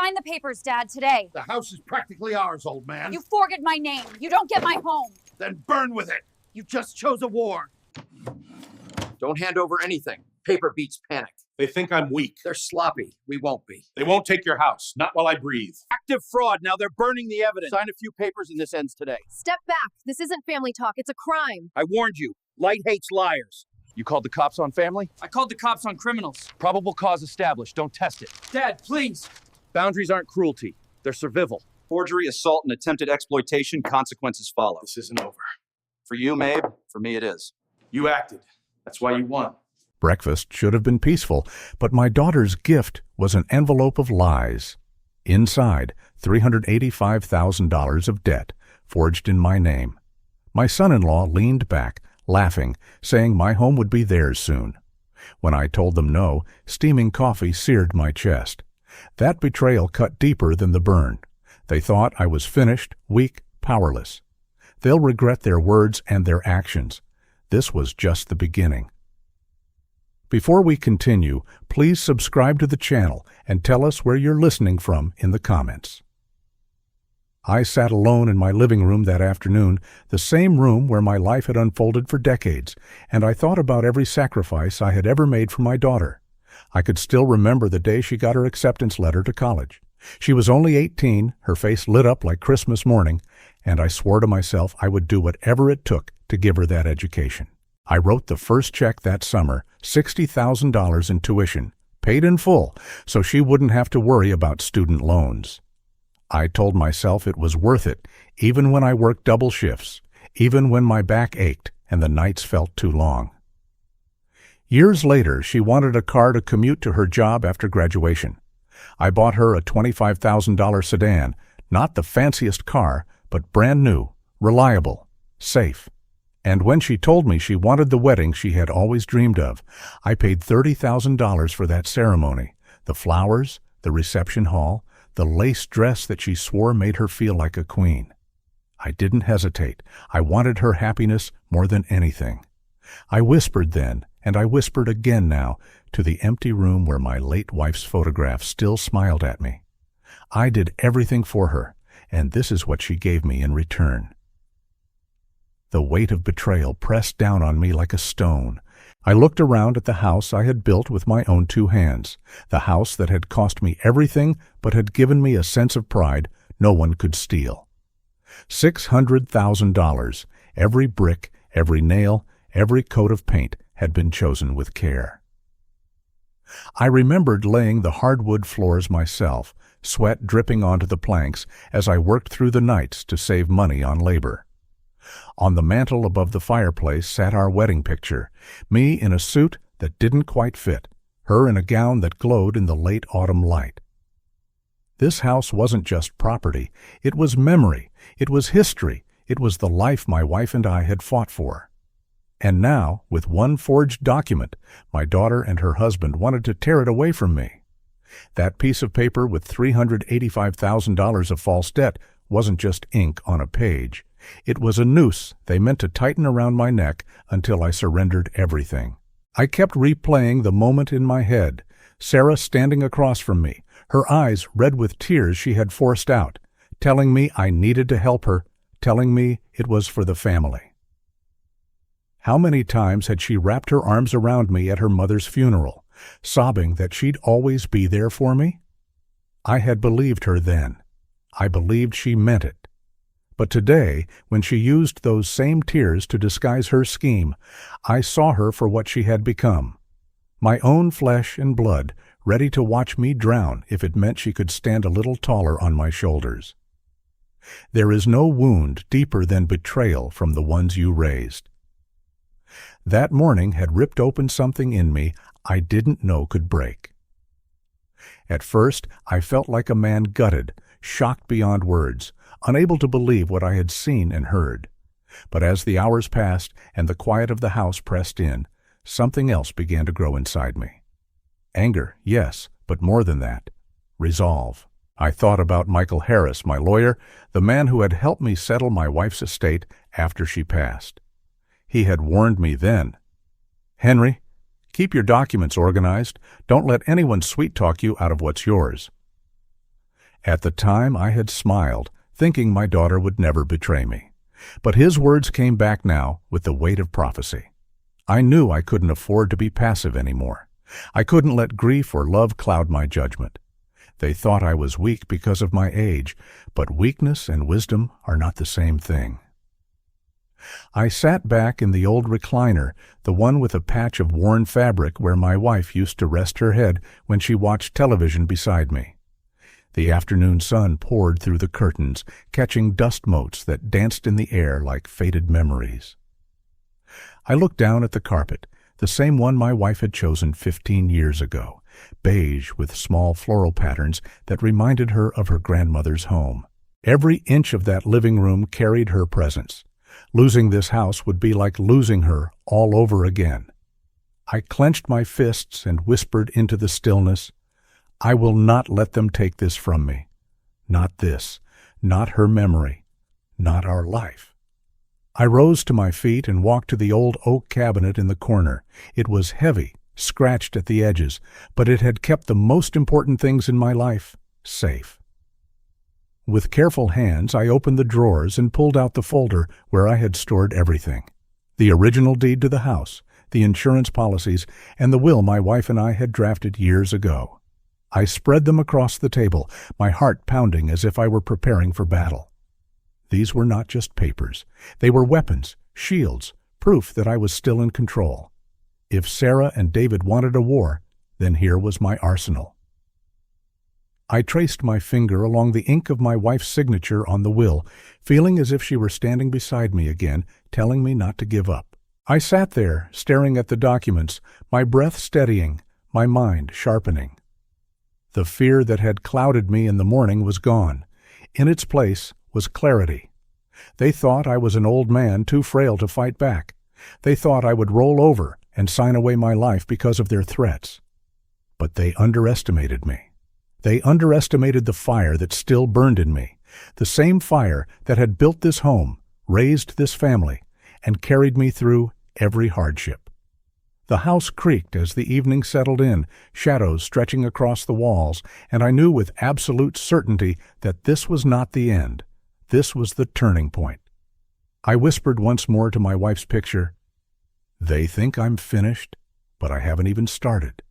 Sign the papers, Dad, today. The house is practically ours, old man. You forged my name. You don't get my home. Then burn with it. You just chose a war. Don't hand over anything. Paper beats panic. They think I'm weak. They're sloppy. We won't be. They won't take your house, not while I breathe. Active fraud. Now they're burning the evidence. Sign a few papers and this ends today. Step back. This isn't family talk. It's a crime. I warned you. Light hates liars. You called the cops on family? I called the cops on criminals. Probable cause established. Don't test it. Dad, please. Boundaries aren't cruelty. They're survival. Forgery, assault, and attempted exploitation, consequences follow. This isn't over. For you, Mabe, for me it is. You acted. That's why you won. Breakfast should have been peaceful, but my daughter's gift was an envelope of lies. Inside, $385,000 of debt, forged in my name. My son-in-law leaned back, laughing, saying my home would be theirs soon. When I told them no, steaming coffee seared my chest. That betrayal cut deeper than the burn. They thought I was finished, weak, powerless. They'll regret their words and their actions. This was just the beginning. Before we continue, please subscribe to the channel and tell us where you're listening from in the comments. I sat alone in my living room that afternoon, the same room where my life had unfolded for decades, and I thought about every sacrifice I had ever made for my daughter. I could still remember the day she got her acceptance letter to college. She was only 18, her face lit up like Christmas morning, and I swore to myself I would do whatever it took to give her that education. I wrote the first check that summer, $60,000 in tuition, paid in full, so she wouldn't have to worry about student loans. I told myself it was worth it, even when I worked double shifts, even when my back ached and the nights felt too long. Years later, she wanted a car to commute to her job after graduation. I bought her a $25,000 sedan, not the fanciest car, but brand new, reliable, safe. And when she told me she wanted the wedding she had always dreamed of, I paid $30,000 for that ceremony, the flowers, the reception hall, the lace dress that she swore made her feel like a queen. I didn't hesitate. I wanted her happiness more than anything. I whispered then, and I whispered again now, to the empty room where my late wife's photograph still smiled at me. I did everything for her, and this is what she gave me in return. The weight of betrayal pressed down on me like a stone. I looked around at the house I had built with my own two hands, the house that had cost me everything but had given me a sense of pride no one could steal. $600,000, every brick, every nail, every coat of paint had been chosen with care. I remembered laying the hardwood floors myself, sweat dripping onto the planks as I worked through the nights to save money on labor. On the mantel above the fireplace sat our wedding picture, me in a suit that didn't quite fit, her in a gown that glowed in the late autumn light. This house wasn't just property, it was memory, it was history, it was the life my wife and I had fought for. And now, with one forged document, my daughter and her husband wanted to tear it away from me. That piece of paper with $385,000 of false debt wasn't just ink on a page. It was a noose they meant to tighten around my neck until I surrendered everything. I kept replaying the moment in my head, Sarah standing across from me, her eyes red with tears she had forced out, telling me I needed to help her, telling me it was for the family. How many times had she wrapped her arms around me at her mother's funeral, sobbing that she'd always be there for me? I had believed her then. I believed she meant it. But today, when she used those same tears to disguise her scheme, I saw her for what she had become. My own flesh and blood, ready to watch me drown if it meant she could stand a little taller on my shoulders. There is no wound deeper than betrayal from the ones you raised. That morning had ripped open something in me I didn't know could break. At first, I felt like a man gutted, shocked beyond words, unable to believe what I had seen and heard. But as the hours passed and the quiet of the house pressed in, something else began to grow inside me. Anger, yes, but more than that. Resolve. I thought about Michael Harris, my lawyer, the man who had helped me settle my wife's estate after she passed. He had warned me then. Henry, keep your documents organized. Don't let anyone sweet-talk you out of what's yours. At the time, I had smiled, thinking my daughter would never betray me. But his words came back now with the weight of prophecy. I knew I couldn't afford to be passive anymore. I couldn't let grief or love cloud my judgment. They thought I was weak because of my age, but weakness and wisdom are not the same thing. I sat back in the old recliner, the one with a patch of worn fabric where my wife used to rest her head when she watched television beside me. The afternoon sun poured through the curtains, catching dust motes that danced in the air like faded memories. I looked down at the carpet, the same one my wife had chosen 15 years ago, beige with small floral patterns that reminded her of her grandmother's home. Every inch of that living room carried her presence. Losing this house would be like losing her all over again. I clenched my fists and whispered into the stillness, "I will not let them take this from me. Not this, not her memory, not our life." I rose to my feet and walked to the old oak cabinet in the corner. It was heavy, scratched at the edges, but it had kept the most important things in my life safe. With careful hands, I opened the drawers and pulled out the folder where I had stored everything. The original deed to the house, the insurance policies, and the will my wife and I had drafted years ago. I spread them across the table, my heart pounding as if I were preparing for battle. These were not just papers. They were weapons, shields, proof that I was still in control. If Sarah and David wanted a war, then here was my arsenal. I traced my finger along the ink of my wife's signature on the will, feeling as if she were standing beside me again, telling me not to give up. I sat there, staring at the documents, my breath steadying, my mind sharpening. The fear that had clouded me in the morning was gone. In its place was clarity. They thought I was an old man too frail to fight back. They thought I would roll over and sign away my life because of their threats. But they underestimated me. They underestimated the fire that still burned in me, the same fire that had built this home, raised this family, and carried me through every hardship. The house creaked as the evening settled in, shadows stretching across the walls, and I knew with absolute certainty that this was not the end. This was the turning point. I whispered once more to my wife's picture, "They think I'm finished, but I haven't even started."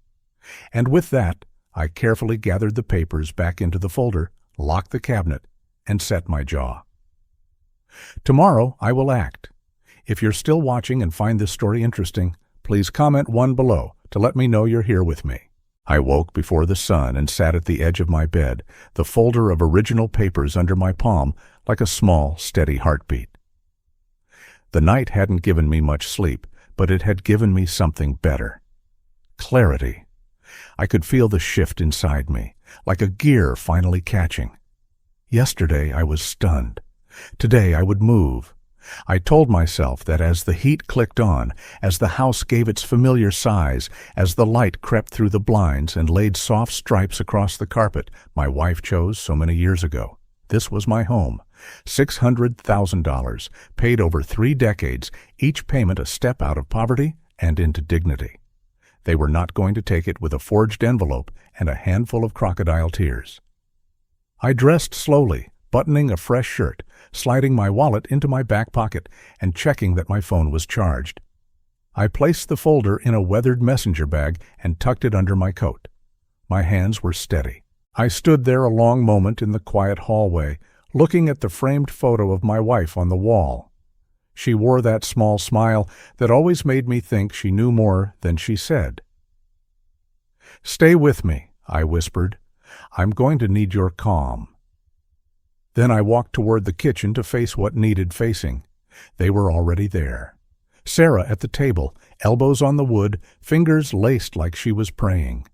And with that, I carefully gathered the papers back into the folder, locked the cabinet, and set my jaw. Tomorrow I will act. If you're still watching and find this story interesting, please comment 1 below to let me know you're here with me. I woke before the sun and sat at the edge of my bed, the folder of original papers under my palm like a small, steady heartbeat. The night hadn't given me much sleep, but it had given me something better. Clarity. I could feel the shift inside me, like a gear finally catching. Yesterday I was stunned. Today I would move. I told myself that as the heat clicked on, as the house gave its familiar size, as the light crept through the blinds and laid soft stripes across the carpet my wife chose so many years ago, this was my home. $600,000, paid over 3 decades, each payment a step out of poverty and into dignity. They were not going to take it with a forged envelope and a handful of crocodile tears. I dressed slowly, buttoning a fresh shirt, sliding my wallet into my back pocket, and checking that my phone was charged. I placed the folder in a weathered messenger bag and tucked it under my coat. My hands were steady. I stood there a long moment in the quiet hallway, looking at the framed photo of my wife on the wall. She wore that small smile that always made me think she knew more than she said. "Stay with me," I whispered. "I'm going to need your calm." Then I walked toward the kitchen to face what needed facing. They were already there. Sarah at the table, elbows on the wood, fingers laced like she was praying.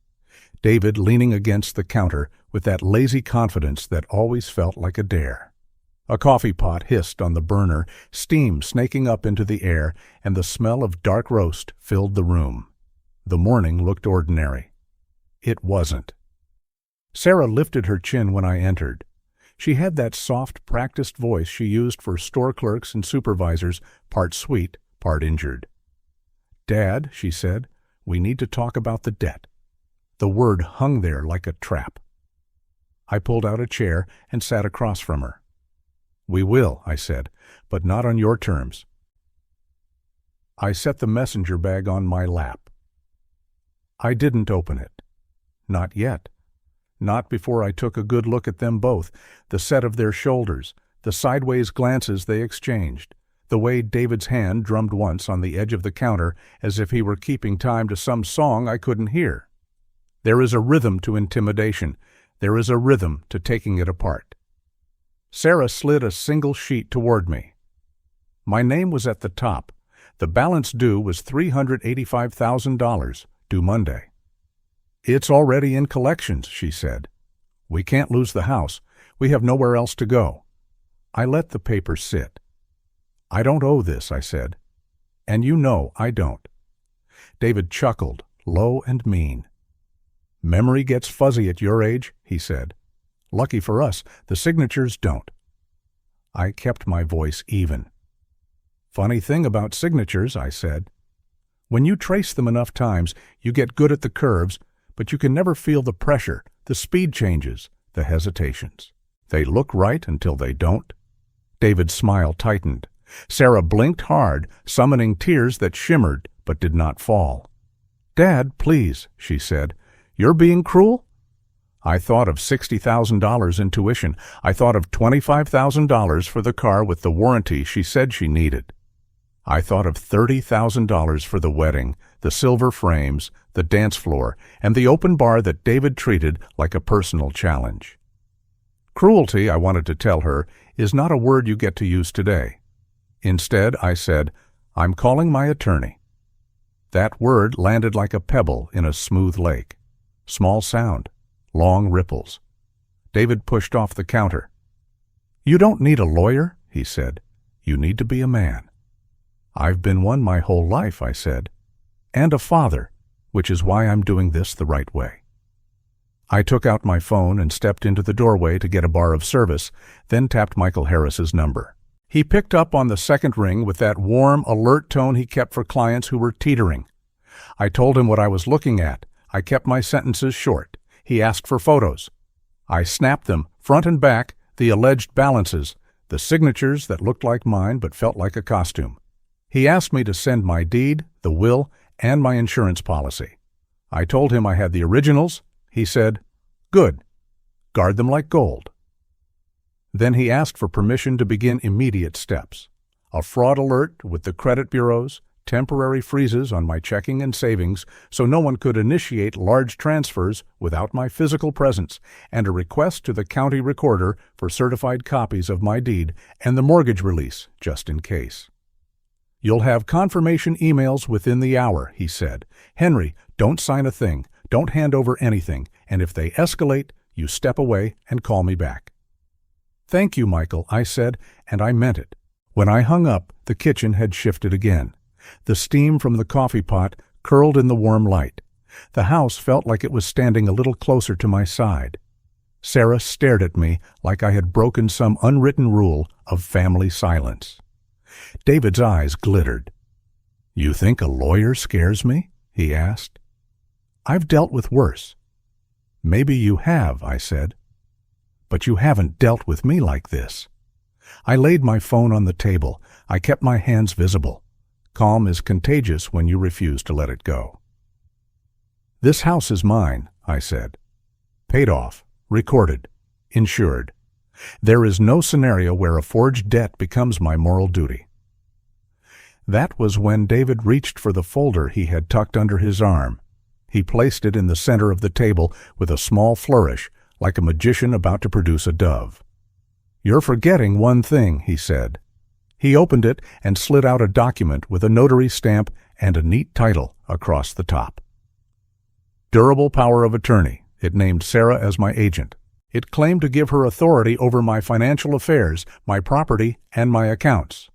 David leaning against the counter with that lazy confidence that always felt like a dare. A coffee pot hissed on the burner, steam snaking up into the air, and the smell of dark roast filled the room. The morning looked ordinary. It wasn't. Sarah lifted her chin when I entered. She had that soft, practiced voice she used for store clerks and supervisors, part sweet, part injured. "Dad," she said, "we need to talk about the debt." The word hung there like a trap. I pulled out a chair and sat across from her. "We will," I said, "but not on your terms." I set the messenger bag on my lap. I didn't open it. Not yet. Not before I took a good look at them both, the set of their shoulders, the sideways glances they exchanged, the way David's hand drummed once on the edge of the counter as if he were keeping time to some song I couldn't hear. There is a rhythm to intimidation. There is a rhythm to taking it apart. Sarah slid a single sheet toward me. My name was at the top. The balance due was $385,000, due Monday. "It's already in collections," she said. "We can't lose the house. We have nowhere else to go." I let the paper sit. "I don't owe this," I said. "And you know I don't." David chuckled, low and mean. "Memory gets fuzzy at your age," he said. "Lucky for us, the signatures don't." I kept my voice even. "Funny thing about signatures," I said. "When you trace them enough times, you get good at the curves, but you can never feel the pressure, the speed changes, the hesitations. They look right until they don't." David's smile tightened. Sarah blinked hard, summoning tears that shimmered but did not fall. "Dad, please," she said. "You're being cruel?" I thought of $60,000 in tuition. I thought of $25,000 for the car with the warranty she said she needed. I thought of $30,000 for the wedding, the silver frames, the dance floor, and the open bar that David treated like a personal challenge. Cruelty, I wanted to tell her, is not a word you get to use today. Instead, I said, "I'm calling my attorney." That word landed like a pebble in a smooth lake. Small sound, long ripples. David pushed off the counter. "You don't need a lawyer," he said. "You need to be a man." "I've been one my whole life," I said. "And a father, which is why I'm doing this the right way." I took out my phone and stepped into the doorway to get a bar of service, then tapped Michael Harris's number. He picked up on the second ring with that warm, alert tone he kept for clients who were teetering. I told him what I was looking at. I kept my sentences short. He asked for photos. I snapped them, front and back, the alleged balances, the signatures that looked like mine but felt like a costume. He asked me to send my deed, the will, and my insurance policy. I told him I had the originals. He said, "Good. Guard them like gold." Then he asked for permission to begin immediate steps. A fraud alert with the credit bureaus, temporary freezes on my checking and savings so no one could initiate large transfers without my physical presence, and a request to the county recorder for certified copies of my deed and the mortgage release, just in case. "You'll have confirmation emails within the hour," he said. "Henry, don't sign a thing, don't hand over anything, and if they escalate, you step away and call me back." "Thank you, Michael," I said, and I meant it. When I hung up, the kitchen had shifted again. The steam from the coffee pot curled in the warm light. The house felt like it was standing a little closer to my side. Sarah stared at me like I had broken some unwritten rule of family silence. David's eyes glittered. "You think a lawyer scares me?" he asked. "I've dealt with worse." "Maybe you have," I said. "But you haven't dealt with me like this." I laid my phone on the table. I kept my hands visible. Calm is contagious when you refuse to let it go. "This house is mine," I said. "Paid off, recorded, insured. There is no scenario where a forged debt becomes my moral duty." That was when David reached for the folder he had tucked under his arm. He placed it in the center of the table with a small flourish, like a magician about to produce a dove. "You're forgetting one thing," he said. He opened it and slid out a document with a notary stamp and a neat title across the top. Durable power of attorney. It named Sarah as my agent. It claimed to give her authority over my financial affairs, my property, and my accounts.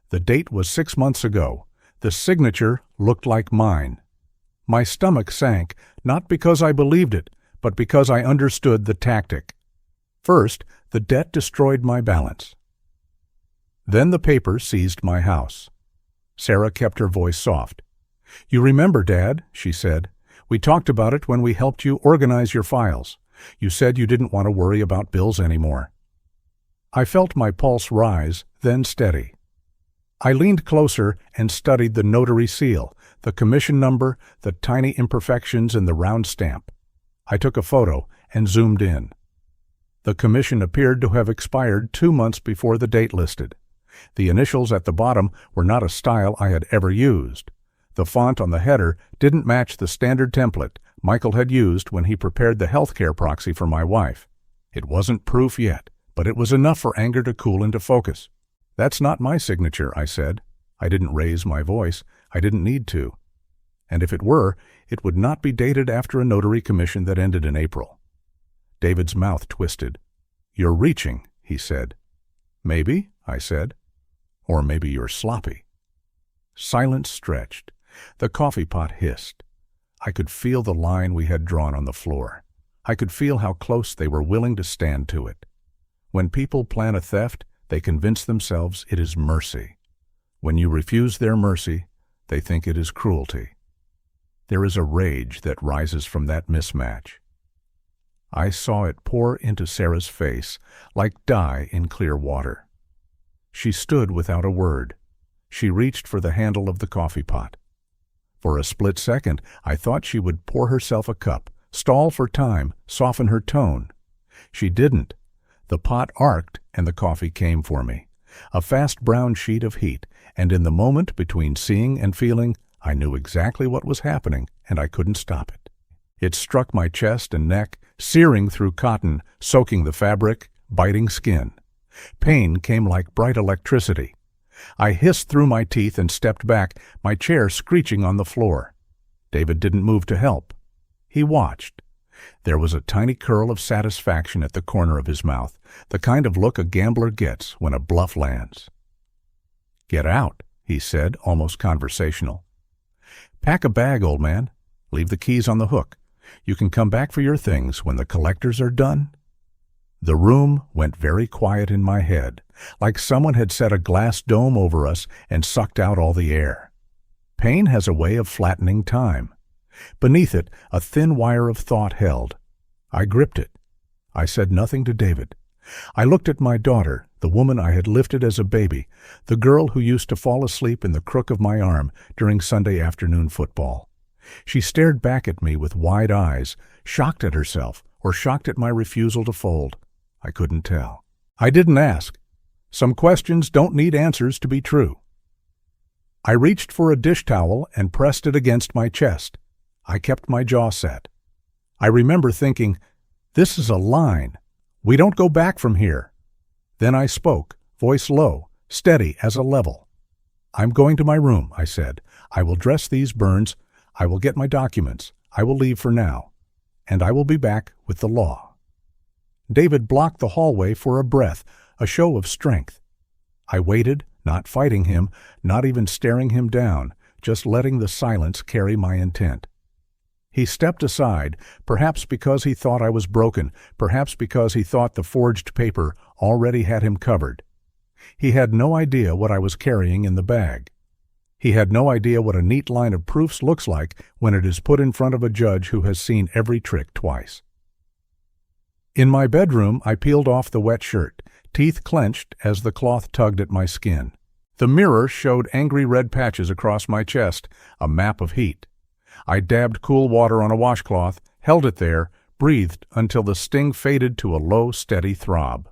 The date was 6 months ago. The signature looked like mine. My stomach sank, not because I believed it, but because I understood the tactic. First, the debt destroyed my balance. Then the paper seized my house. Sarah kept her voice soft. "You remember, Dad," she said. "We talked about it when we helped you organize your files. You said you didn't want to worry about bills anymore. I felt my pulse rise, then steady. I leaned closer and studied the notary seal, the commission number, the tiny imperfections in the round stamp. I took a photo and zoomed in. The commission appeared to have expired 2 months before the date listed. The initials at the bottom were not a style I had ever used. The font on the header didn't match the standard template Michael had used when he prepared the healthcare proxy for my wife. It wasn't proof yet, but it was enough for anger to cool into focus. "That's not my signature," I said. I didn't raise my voice. I didn't need to. And if it were, it would not be dated after a notary commission that ended in April. David's mouth twisted. "You're reaching," he said. "Maybe," I said. "Or maybe you're sloppy." Silence stretched. The coffee pot hissed. I could feel the line we had drawn on the floor. I could feel how close they were willing to stand to it. When people plan a theft, they convince themselves it is mercy. When you refuse their mercy, they think it is cruelty. There is a rage that rises from that mismatch. I saw it pour into Sarah's face like dye in clear water. She stood without a word. She reached for the handle of the coffee pot. For a split second, I thought she would pour herself a cup, stall for time, soften her tone. She didn't. The pot arced and the coffee came for me. A fast brown sheet of heat, and in the moment between seeing and feeling, I knew exactly what was happening, and I couldn't stop it. It struck my chest and neck, searing through cotton, soaking the fabric, biting skin. Pain came like bright electricity. I hissed through my teeth and stepped back, my chair screeching on the floor. David didn't move to help. He watched. There was a tiny curl of satisfaction at the corner of his mouth, the kind of look a gambler gets when a bluff lands. "Get out," he said, almost conversational. "Pack a bag, old man. Leave the keys on the hook. You can come back for your things when the collectors are done." The room went very quiet in my head, like someone had set a glass dome over us and sucked out all the air. Pain has a way of flattening time. Beneath it, a thin wire of thought held. I gripped it. I said nothing to David. I looked at my daughter, the woman I had lifted as a baby, the girl who used to fall asleep in the crook of my arm during Sunday afternoon football. She stared back at me with wide eyes, shocked at herself or shocked at my refusal to fold. I couldn't tell. I didn't ask. Some questions don't need answers to be true. I reached for a dish towel and pressed it against my chest. I kept my jaw set. I remember thinking, this is a line. We don't go back from here. Then I spoke, voice low, steady as a level. "I'm going to my room," I said. "I will dress these burns. I will get my documents. I will leave for now. And I will be back with the law." David blocked the hallway for a breath, a show of strength. I waited, not fighting him, not even staring him down, just letting the silence carry my intent. He stepped aside, perhaps because he thought I was broken, perhaps because he thought the forged paper already had him covered. He had no idea what I was carrying in the bag. He had no idea what a neat line of proofs looks like when it is put in front of a judge who has seen every trick twice. In my bedroom, I peeled off the wet shirt, teeth clenched as the cloth tugged at my skin. The mirror showed angry red patches across my chest, a map of heat. I dabbed cool water on a washcloth, held it there, breathed until the sting faded to a low, steady throb.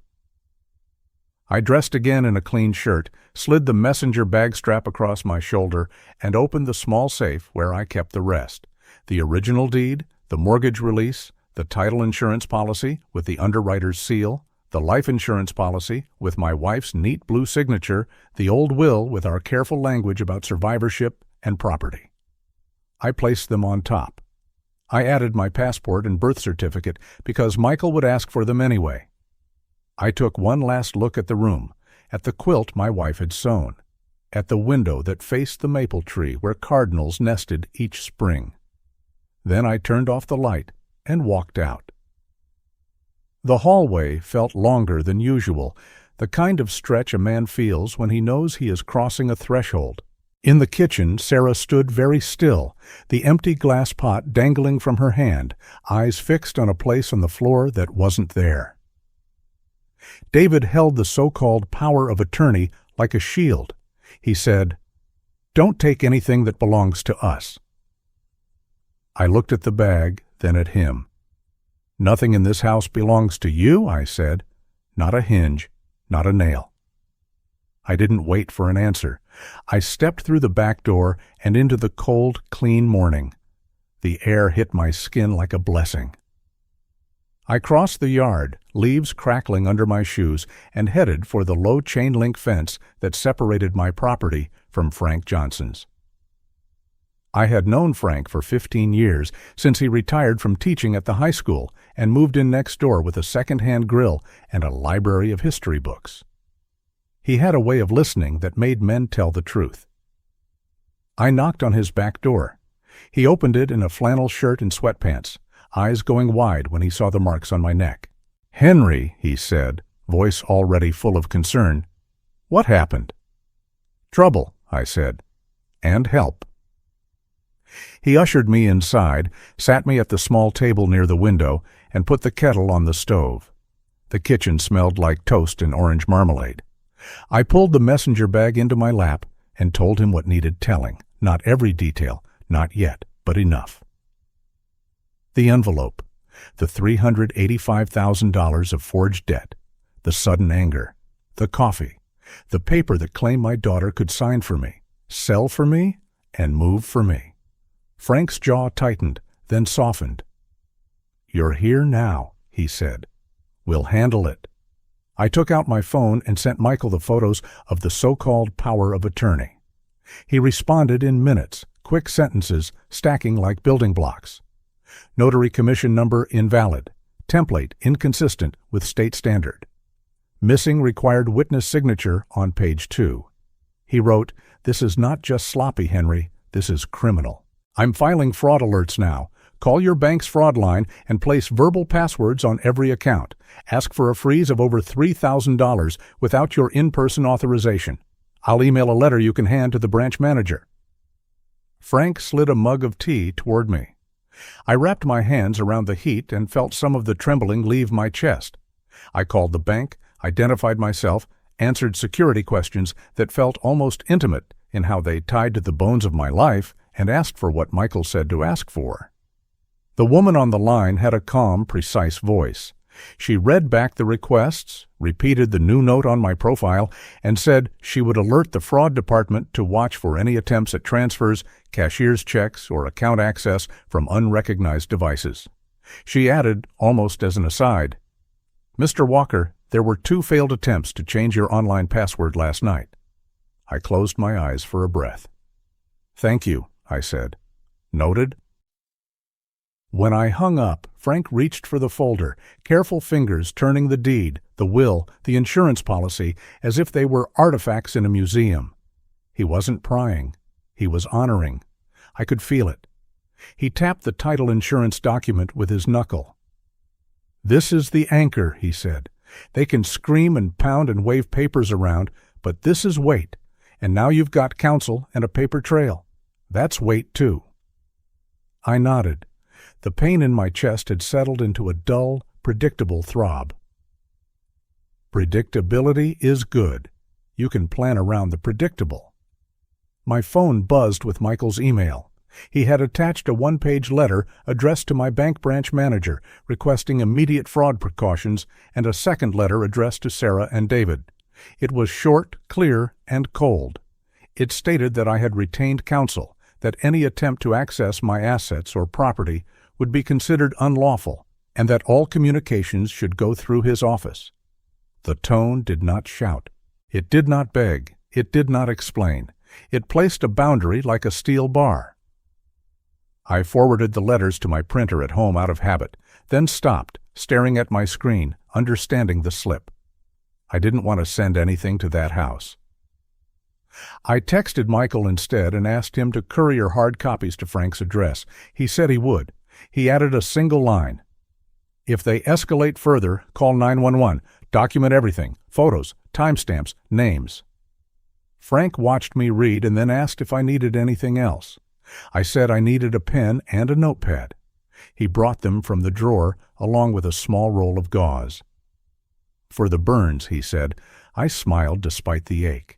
I dressed again in a clean shirt, slid the messenger bag strap across my shoulder, and opened the small safe where I kept the rest: the original deed, the mortgage release, the title insurance policy with the underwriter's seal, the life insurance policy with my wife's neat blue signature, the old will with our careful language about survivorship and property. I placed them on top. I added my passport and birth certificate because Michael would ask for them anyway. I took one last look at the room, at the quilt my wife had sewn, at the window that faced the maple tree where cardinals nested each spring. Then I turned off the light and walked out. The hallway felt longer than usual, the kind of stretch a man feels when he knows he is crossing a threshold, In the kitchen, Sarah stood very still, the empty glass pot dangling from her hand, eyes fixed on a place on the floor that wasn't there. David held the so-called power of attorney like a shield. He said, "Don't take anything that belongs to us." I looked at the bag, then at him. "Nothing in this house belongs to you," I said. "Not a hinge, not a nail." I didn't wait for an answer. I stepped through the back door and into the cold, clean morning. The air hit my skin like a blessing. I crossed the yard, leaves crackling under my shoes, and headed for the low chain-link fence that separated my property from Frank Johnson's. I had known Frank for 15 years, since he retired from teaching at the high school and moved in next door with a second-hand grill and a library of history books. He had a way of listening that made men tell the truth. I knocked on his back door. He opened it in a flannel shirt and sweatpants, eyes going wide when he saw the marks on my neck. "Henry," he said, voice already full of concern, "what happened?" "Trouble," I said, "and help." He ushered me inside, sat me at the small table near the window, and put the kettle on the stove. The kitchen smelled like toast and orange marmalade. I pulled the messenger bag into my lap and told him what needed telling. Not every detail, not yet, but enough. The envelope, the $385,000 of forged debt, the sudden anger, the coffee, the paper that claimed my daughter could sign for me, sell for me, and move for me. Frank's jaw tightened, then softened. "You're here now," he said. "We'll handle it." I took out my phone and sent Michael the photos of the so-called power of attorney. He responded in minutes, quick sentences stacking like building blocks. Notary commission number invalid. Template inconsistent with state standard. Missing required witness signature on page 2. He wrote, "This is not just sloppy, Henry. This is criminal. I'm filing fraud alerts now. Call your bank's fraud line and place verbal passwords on every account. Ask for a freeze of over $3,000 without your in-person authorization. I'll email a letter you can hand to the branch manager." Frank slid a mug of tea toward me. I wrapped my hands around the heat and felt some of the trembling leave my chest. I called the bank, identified myself, answered security questions that felt almost intimate in how they tied to the bones of my life, and asked for what Michael said to ask for. The woman on the line had a calm, precise voice. She read back the requests, repeated the new note on my profile, and said she would alert the fraud department to watch for any attempts at transfers, cashier's checks, or account access from unrecognized devices. She added, almost as an aside, "Mr. Walker, there were 2 failed attempts to change your online password last night." I closed my eyes for a breath. "Thank you," I said. "Noted." When I hung up, Frank reached for the folder, careful fingers turning the deed, the will, the insurance policy, as if they were artifacts in a museum. He wasn't prying. He was honoring. I could feel it. He tapped the title insurance document with his knuckle. "This is the anchor," he said. "They can scream and pound and wave papers around, but this is weight. And now you've got counsel and a paper trail. That's weight, too." I nodded. The pain in my chest had settled into a dull, predictable throb. Predictability is good. You can plan around the predictable. My phone buzzed with Michael's email. He had attached a 1-page letter addressed to my bank branch manager requesting immediate fraud precautions, and a second letter addressed to Sarah and David. It was short, clear, and cold. It stated that I had retained counsel, that any attempt to access my assets or property would be considered unlawful, and that all communications should go through his office. The tone did not shout. It did not beg. It did not explain. It placed a boundary like a steel bar. I forwarded the letters to my printer at home out of habit, then stopped, staring at my screen, understanding the slip. I didn't want to send anything to that house. I texted Michael instead and asked him to courier hard copies to Frank's address. He said he would. He added a single line. "If they escalate further, call 911. Document everything. Photos, timestamps, names." Frank watched me read and then asked if I needed anything else. I said I needed a pen and a notepad. He brought them from the drawer along with a small roll of gauze. For the burns, he said. I smiled despite the ache.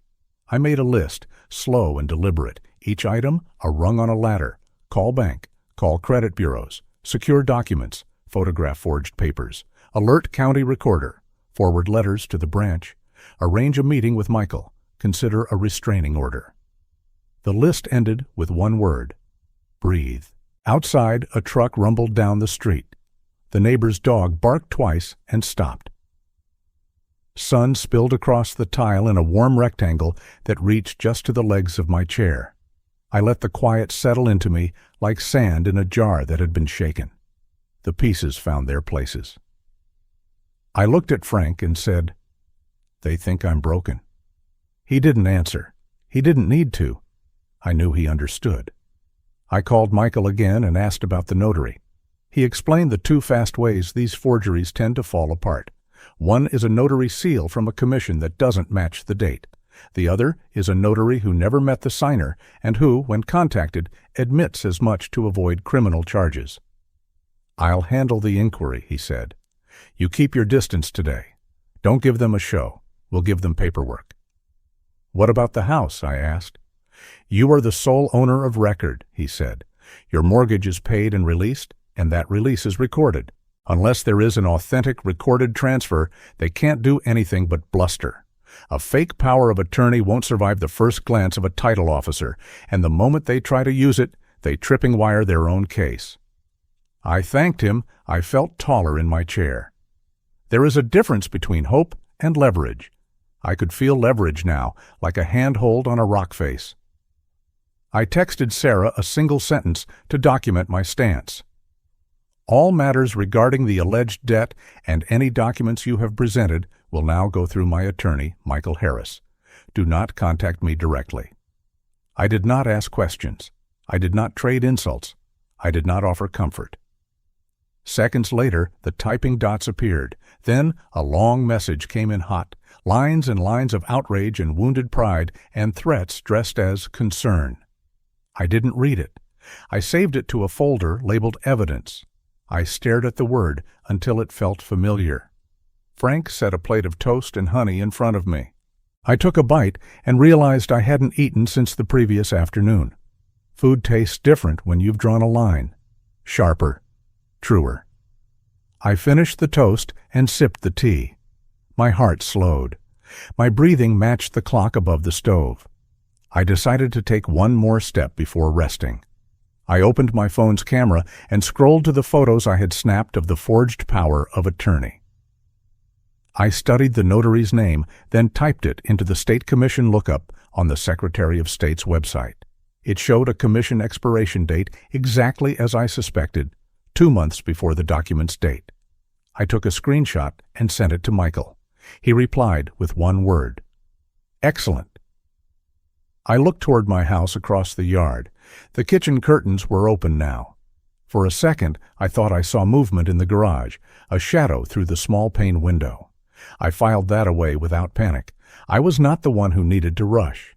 I made a list, slow and deliberate, each item a rung on a ladder. Call bank, call credit bureaus, secure documents, photograph forged papers, alert county recorder, forward letters to the branch, arrange a meeting with Michael, consider a restraining order. The list ended with one word: breathe. Outside, a truck rumbled down the street. The neighbor's dog barked twice and stopped. Sun spilled across the tile in a warm rectangle that reached just to the legs of my chair. I let the quiet settle into me like sand in a jar that had been shaken. The pieces found their places. I looked at Frank and said, "They think I'm broken." He didn't answer. He didn't need to. I knew he understood. I called Michael again and asked about the notary. He explained the two fast ways these forgeries tend to fall apart. One is a notary seal from a commission that doesn't match the date. The other is a notary who never met the signer and who, when contacted, admits as much to avoid criminal charges. "I'll handle the inquiry," he said. "You keep your distance today. Don't give them a show. We'll give them paperwork." "What about the house?" I asked. "You are the sole owner of record," he said. "Your mortgage is paid and released, and that release is recorded. Unless there is an authentic recorded transfer, they can't do anything but bluster. A fake power of attorney won't survive the first glance of a title officer, and the moment they try to use it, they tripping wire their own case." I thanked him. I felt taller in my chair. There is a difference between hope and leverage. I could feel leverage now, like a handhold on a rock face. I texted Sarah a single sentence to document my stance. "All matters regarding the alleged debt and any documents you have presented will now go through my attorney, Michael Harris. Do not contact me directly." I did not ask questions. I did not trade insults. I did not offer comfort. Seconds later, the typing dots appeared. Then a long message came in hot, lines and lines of outrage and wounded pride, and threats dressed as concern. I didn't read it. I saved it to a folder labeled Evidence. I stared at the word until it felt familiar. Frank set a plate of toast and honey in front of me. I took a bite and realized I hadn't eaten since the previous afternoon. Food tastes different when you've drawn a line. Sharper. Truer. I finished the toast and sipped the tea. My heart slowed. My breathing matched the clock above the stove. I decided to take one more step before resting. I opened my phone's camera and scrolled to the photos I had snapped of the forged power of attorney. I studied the notary's name, then typed it into the State Commission lookup on the Secretary of State's website. It showed a commission expiration date exactly as I suspected, 2 months before the document's date. I took a screenshot and sent it to Michael. He replied with one word: "Excellent." I looked toward my house across the yard. The kitchen curtains were open now. For a second, I thought I saw movement in the garage, a shadow through the small pane window. I filed that away without panic. I was not the one who needed to rush.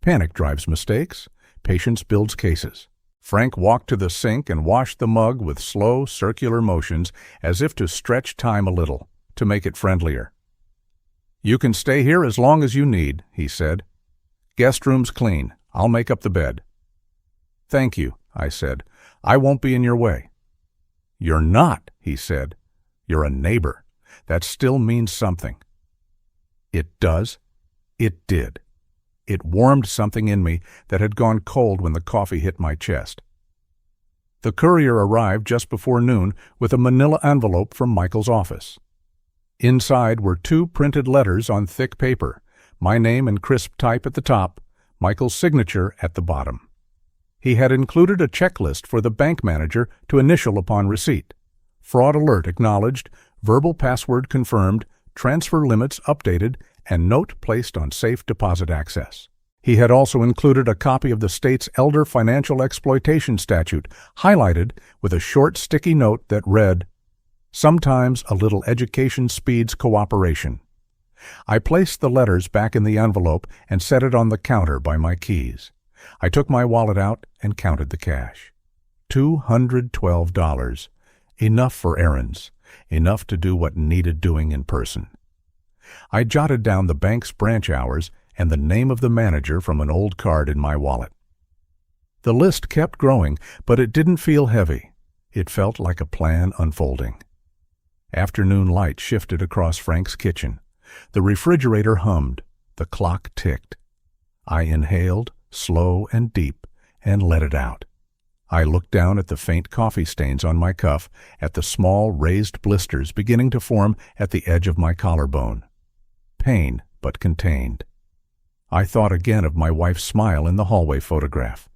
Panic drives mistakes. Patience builds cases. Frank walked to the sink and washed the mug with slow, circular motions as if to stretch time a little, to make it friendlier. "You can stay here as long as you need," he said. "Guest room's clean. I'll make up the bed." "Thank you," I said. "I won't be in your way." "You're not," he said. "You're a neighbor. That still means something." It does. It did. It warmed something in me that had gone cold when the coffee hit my chest. The courier arrived just before noon with a manila envelope from Michael's office. Inside were 2 printed letters on thick paper, my name in crisp type at the top, Michael's signature at the bottom. He had included a checklist for the bank manager to initial upon receipt. Fraud alert acknowledged, verbal password confirmed, transfer limits updated, and note placed on safe deposit access. He had also included a copy of the state's Elder Financial Exploitation Statute, highlighted with a short sticky note that read, "Sometimes a little education speeds cooperation." I placed the letters back in the envelope and set it on the counter by my keys. I took my wallet out and counted the cash. $212. Enough for errands. Enough to do what needed doing in person. I jotted down the bank's branch hours and the name of the manager from an old card in my wallet. The list kept growing, but it didn't feel heavy. It felt like a plan unfolding. Afternoon light shifted across Frank's kitchen. The refrigerator hummed. The clock ticked. I inhaled, slow and deep, and let it out. I looked down at the faint coffee stains on my cuff, at the small raised blisters beginning to form at the edge of my collarbone. Pain, but contained. I thought again of my wife's smile in the hallway photograph.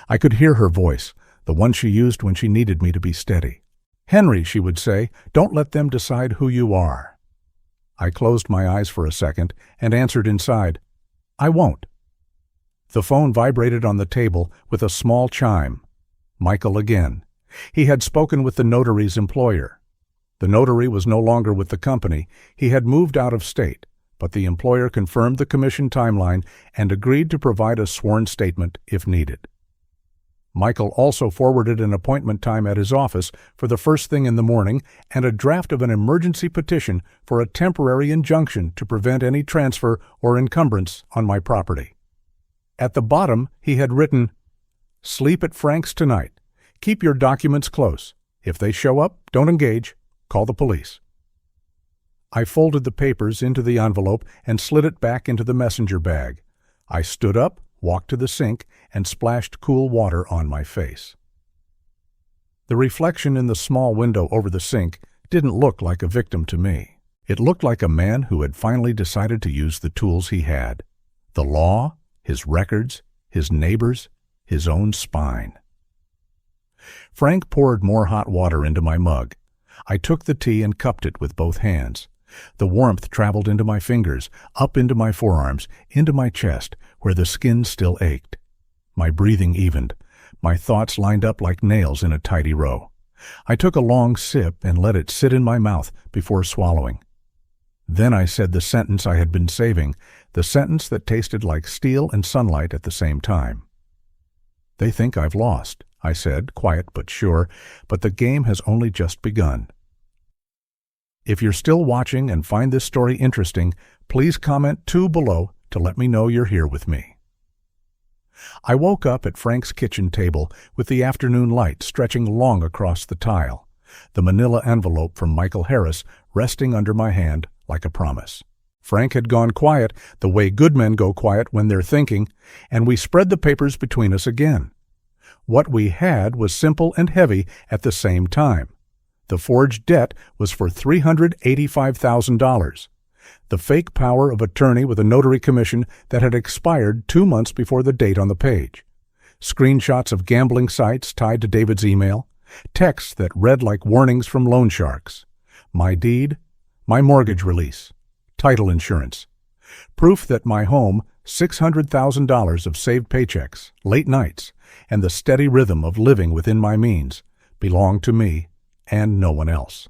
I could hear her voice, the one she used when she needed me to be steady. "Henry," she would say, "don't let them decide who you are." I closed my eyes for a second and answered inside, "I won't." The phone vibrated on the table with a small chime. Michael again. He had spoken with the notary's employer. The notary was no longer with the company. He had moved out of state, but the employer confirmed the commission timeline and agreed to provide a sworn statement if needed. Michael also forwarded an appointment time at his office for the first thing in the morning and a draft of an emergency petition for a temporary injunction to prevent any transfer or encumbrance on my property. At the bottom, he had written, "Sleep at Frank's tonight. Keep your documents close. If they show up, don't engage. Call the police." I folded the papers into the envelope and slid it back into the messenger bag. I stood up, walked to the sink, and splashed cool water on my face. The reflection in the small window over the sink didn't look like a victim to me. It looked like a man who had finally decided to use the tools he had. The law, his records, his neighbors, his own spine. Frank poured more hot water into my mug. I took the tea and cupped it with both hands. The warmth traveled into my fingers, up into my forearms, into my chest, where the skin still ached. My breathing evened. My thoughts lined up like nails in a tidy row. I took a long sip and let it sit in my mouth before swallowing. Then I said the sentence I had been saving, the sentence that tasted like steel and sunlight at the same time. "They think I've lost," I said, quiet but sure, "but the game has only just begun." If you're still watching and find this story interesting, please comment 2 below to let me know you're here with me. I woke up at Frank's kitchen table with the afternoon light stretching long across the tile, the manila envelope from Michael Harris resting under my hand like a promise. Frank had gone quiet, the way good men go quiet when they're thinking, and we spread the papers between us again. What we had was simple and heavy at the same time. The forged debt was for $385,000. The fake power of attorney with a notary commission that had expired 2 months before the date on the page. Screenshots of gambling sites tied to David's email. Texts that read like warnings from loan sharks. My deed. My mortgage release. Title insurance. Proof that my home, $600,000 of saved paychecks, late nights, and the steady rhythm of living within my means belonged to me and no one else.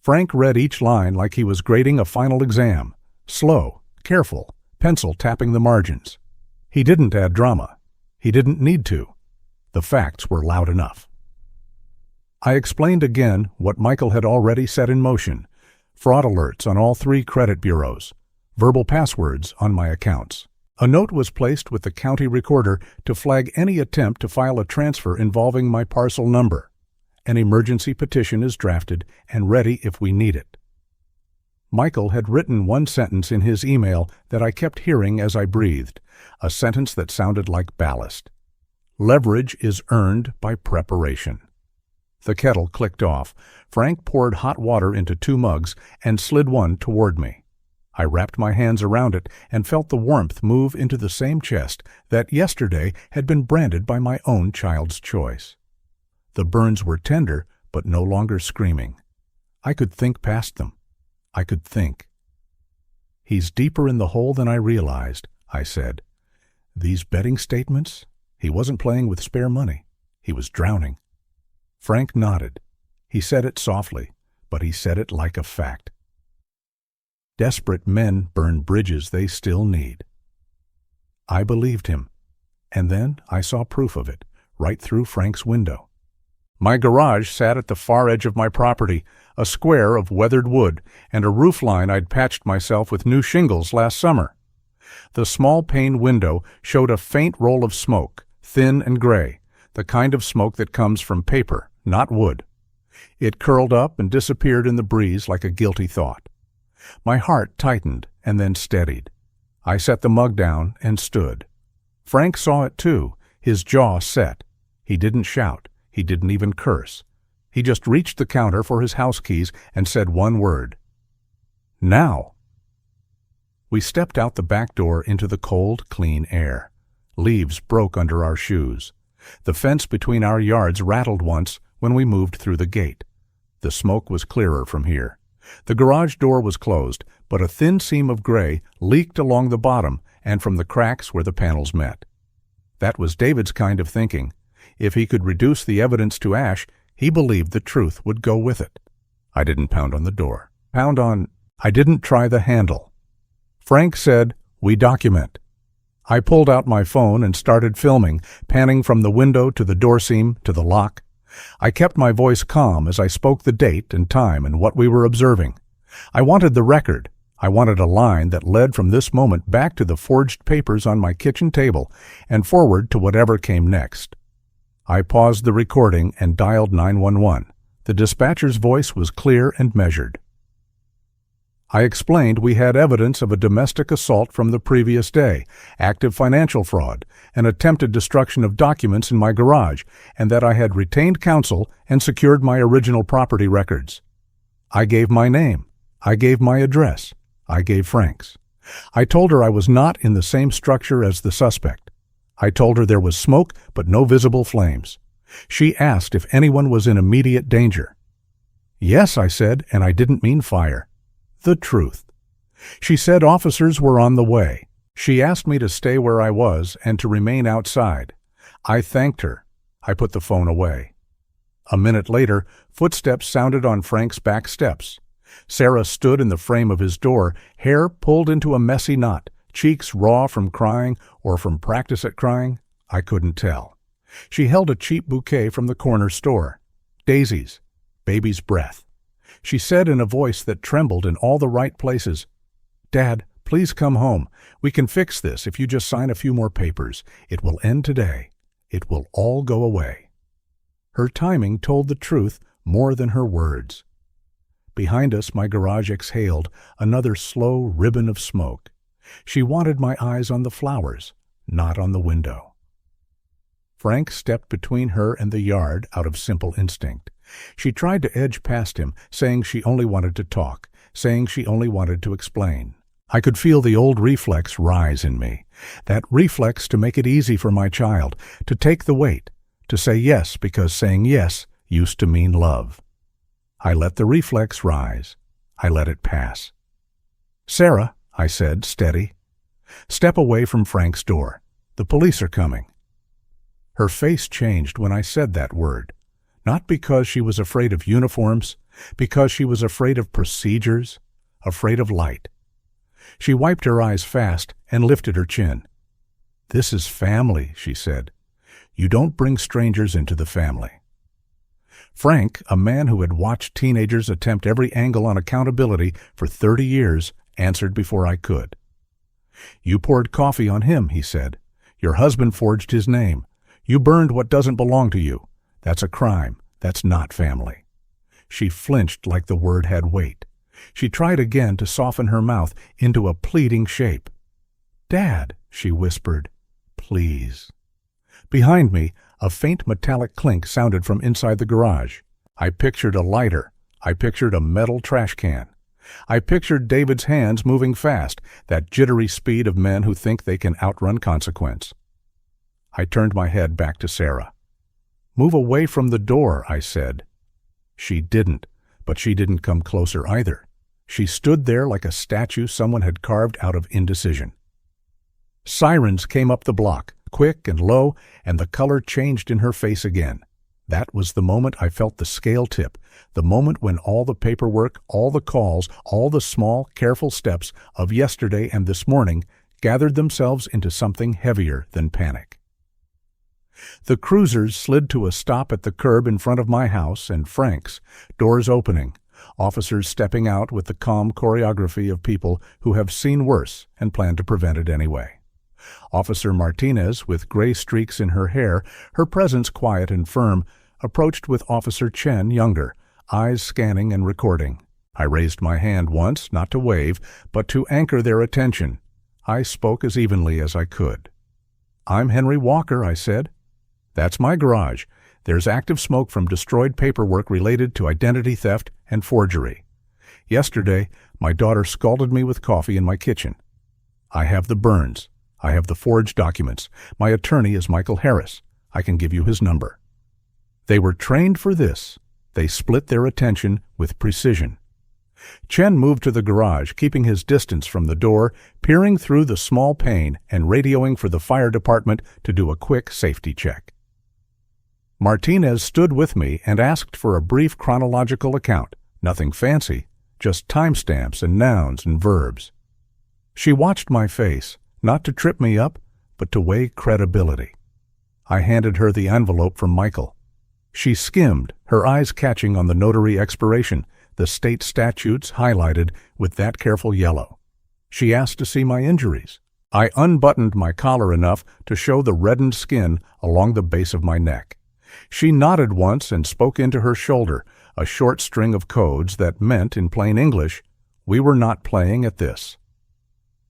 Frank read each line like he was grading a final exam, slow, careful, pencil tapping the margins. He didn't add drama. He didn't need to. The facts were loud enough. I explained again what Michael had already set in motion: fraud alerts on all 3 credit bureaus, verbal passwords on my accounts. A note was placed with the county recorder to flag any attempt to file a transfer involving my parcel number. An emergency petition is drafted and ready if we need it. Michael had written one sentence in his email that I kept hearing as I breathed, a sentence that sounded like ballast. Leverage is earned by preparation. The kettle clicked off. Frank poured hot water into 2 mugs and slid one toward me. I wrapped my hands around it and felt the warmth move into the same chest that yesterday had been branded by my own child's choice. The burns were tender, but no longer screaming. I could think past them. I could think. "He's deeper in the hole than I realized," I said. "These betting statements? He wasn't playing with spare money. He was drowning." Frank nodded. He said it softly, but he said it like a fact. Desperate men burn bridges they still need. I believed him, and then I saw proof of it, right through Frank's window. My garage sat at the far edge of my property, a square of weathered wood, and a roof line I'd patched myself with new shingles last summer. The small pane window showed a faint roll of smoke, thin and gray, the kind of smoke that comes from paper, not wood. It curled up and disappeared in the breeze like a guilty thought. My heart tightened and then steadied. I set the mug down and stood. Frank saw it too, his jaw set. He didn't shout. He didn't even curse. He just reached the counter for his house keys and said one word. Now. We stepped out the back door into the cold, clean air. Leaves broke under our shoes. The fence between our yards rattled once when we moved through the gate. The smoke was clearer from here. The garage door was closed, but a thin seam of gray leaked along the bottom and from the cracks where the panels met. That was David's kind of thinking. If he could reduce the evidence to ash, he believed the truth would go with it. I didn't pound on the door. I didn't try the handle. Frank said, "We document." I pulled out my phone and started filming, panning from the window to the door seam to the lock. I kept my voice calm as I spoke the date and time and what we were observing. I wanted the record. I wanted a line that led from this moment back to the forged papers on my kitchen table and forward to whatever came next. I paused the recording and dialed 911. The dispatcher's voice was clear and measured. I explained we had evidence of a domestic assault from the previous day, active financial fraud, and attempted destruction of documents in my garage, and that I had retained counsel and secured my original property records. I gave my name. I gave my address. I gave Frank's. I told her I was not in the same structure as the suspect. I told her there was smoke but no visible flames. She asked if anyone was in immediate danger. Yes, I said, and I didn't mean fire. The truth. She said officers were on the way. She asked me to stay where I was and to remain outside. I thanked her. I put the phone away. A minute later, footsteps sounded on Frank's back steps. Sarah stood in the frame of his door, hair pulled into a messy knot, cheeks raw from crying or from practice at crying. I couldn't tell. She held a cheap bouquet from the corner store. Daisies. Baby's breath. She said in a voice that trembled in all the right places, "Dad, please come home. We can fix this if you just sign a few more papers. It will end today. It will all go away." Her timing told the truth more than her words. Behind us, my garage exhaled another slow ribbon of smoke. She wanted my eyes on the flowers, not on the window. Frank stepped between her and the yard out of simple instinct. She tried to edge past him, saying she only wanted to talk, saying she only wanted to explain. I could feel the old reflex rise in me, that reflex to make it easy for my child, to take the weight, to say yes because saying yes used to mean love. I let the reflex rise. I let it pass. "Sarah," I said, steady. "Step away from Frank's door. The police are coming." Her face changed when I said that word, not because she was afraid of uniforms, because she was afraid of procedures, afraid of light. She wiped her eyes fast and lifted her chin. "This is family," she said. "You don't bring strangers into the family." Frank, a man who had watched teenagers attempt every angle on accountability for 30 years, answered before I could. "You poured coffee on him," he said. "Your husband forged his name. You burned what doesn't belong to you. That's a crime. That's not family." She flinched like the word had weight. She tried again to soften her mouth into a pleading shape. "Dad," she whispered, "please." Behind me, a faint metallic clink sounded from inside the garage. I pictured a lighter. I pictured a metal trash can. I pictured David's hands moving fast, that jittery speed of men who think they can outrun consequence. I turned my head back to Sarah. "Move away from the door," I said. She didn't, but she didn't come closer either. She stood there like a statue someone had carved out of indecision. Sirens came up the block, quick and low, and the color changed in her face again. That was the moment I felt the scale tip, the moment when all the paperwork, all the calls, all the small, careful steps of yesterday and this morning gathered themselves into something heavier than panic. The cruisers slid to a stop at the curb in front of my house and Frank's, doors opening, officers stepping out with the calm choreography of people who have seen worse and plan to prevent it anyway. Officer Martinez, with gray streaks in her hair, her presence quiet and firm, approached with Officer Chen, younger, eyes scanning and recording. I raised my hand once, not to wave, but to anchor their attention. I spoke as evenly as I could. "I'm Henry Walker," I said. "That's my garage. There's active smoke from destroyed paperwork related to identity theft and forgery. Yesterday, my daughter scalded me with coffee in my kitchen. I have the burns. I have the forged documents. My attorney is Michael Harris. I can give you his number." They were trained for this. They split their attention with precision. Chen moved to the garage, keeping his distance from the door, peering through the small pane and radioing for the fire department to do a quick safety check. Martinez stood with me and asked for a brief chronological account, nothing fancy, just timestamps and nouns and verbs. She watched my face, not to trip me up, but to weigh credibility. I handed her the envelope from Michael. She skimmed, her eyes catching on the notary expiration, the state statutes highlighted with that careful yellow. She asked to see my injuries. I unbuttoned my collar enough to show the reddened skin along the base of my neck. She nodded once and spoke into her shoulder, a short string of codes that meant, in plain English, we were not playing at this.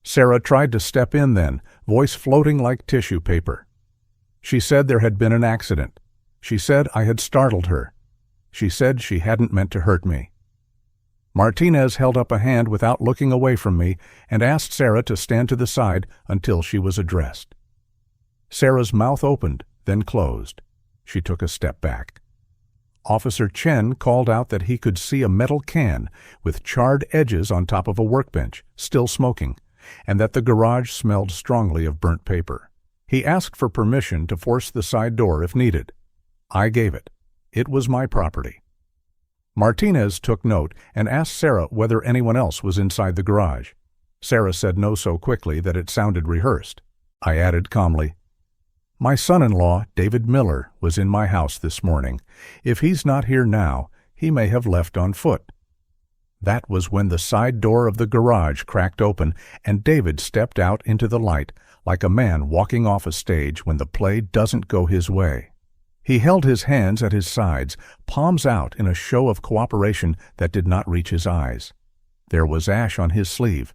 Sarah tried to step in then, voice floating like tissue paper. She said there had been an accident. She said I had startled her. She said she hadn't meant to hurt me. Martinez held up a hand without looking away from me and asked Sarah to stand to the side until she was addressed. Sarah's mouth opened, then closed. She took a step back. Officer Chen called out that he could see a metal can with charred edges on top of a workbench, still smoking, and that the garage smelled strongly of burnt paper. He asked for permission to force the side door if needed. I gave it. It was my property. Martinez took note and asked Sarah whether anyone else was inside the garage. Sarah said no so quickly that it sounded rehearsed. I added calmly, "My son-in-law, David Miller, was in my house this morning. If he's not here now, he may have left on foot." That was when the side door of the garage cracked open and David stepped out into the light like a man walking off a stage when the play doesn't go his way. He held his hands at his sides, palms out in a show of cooperation that did not reach his eyes. There was ash on his sleeve.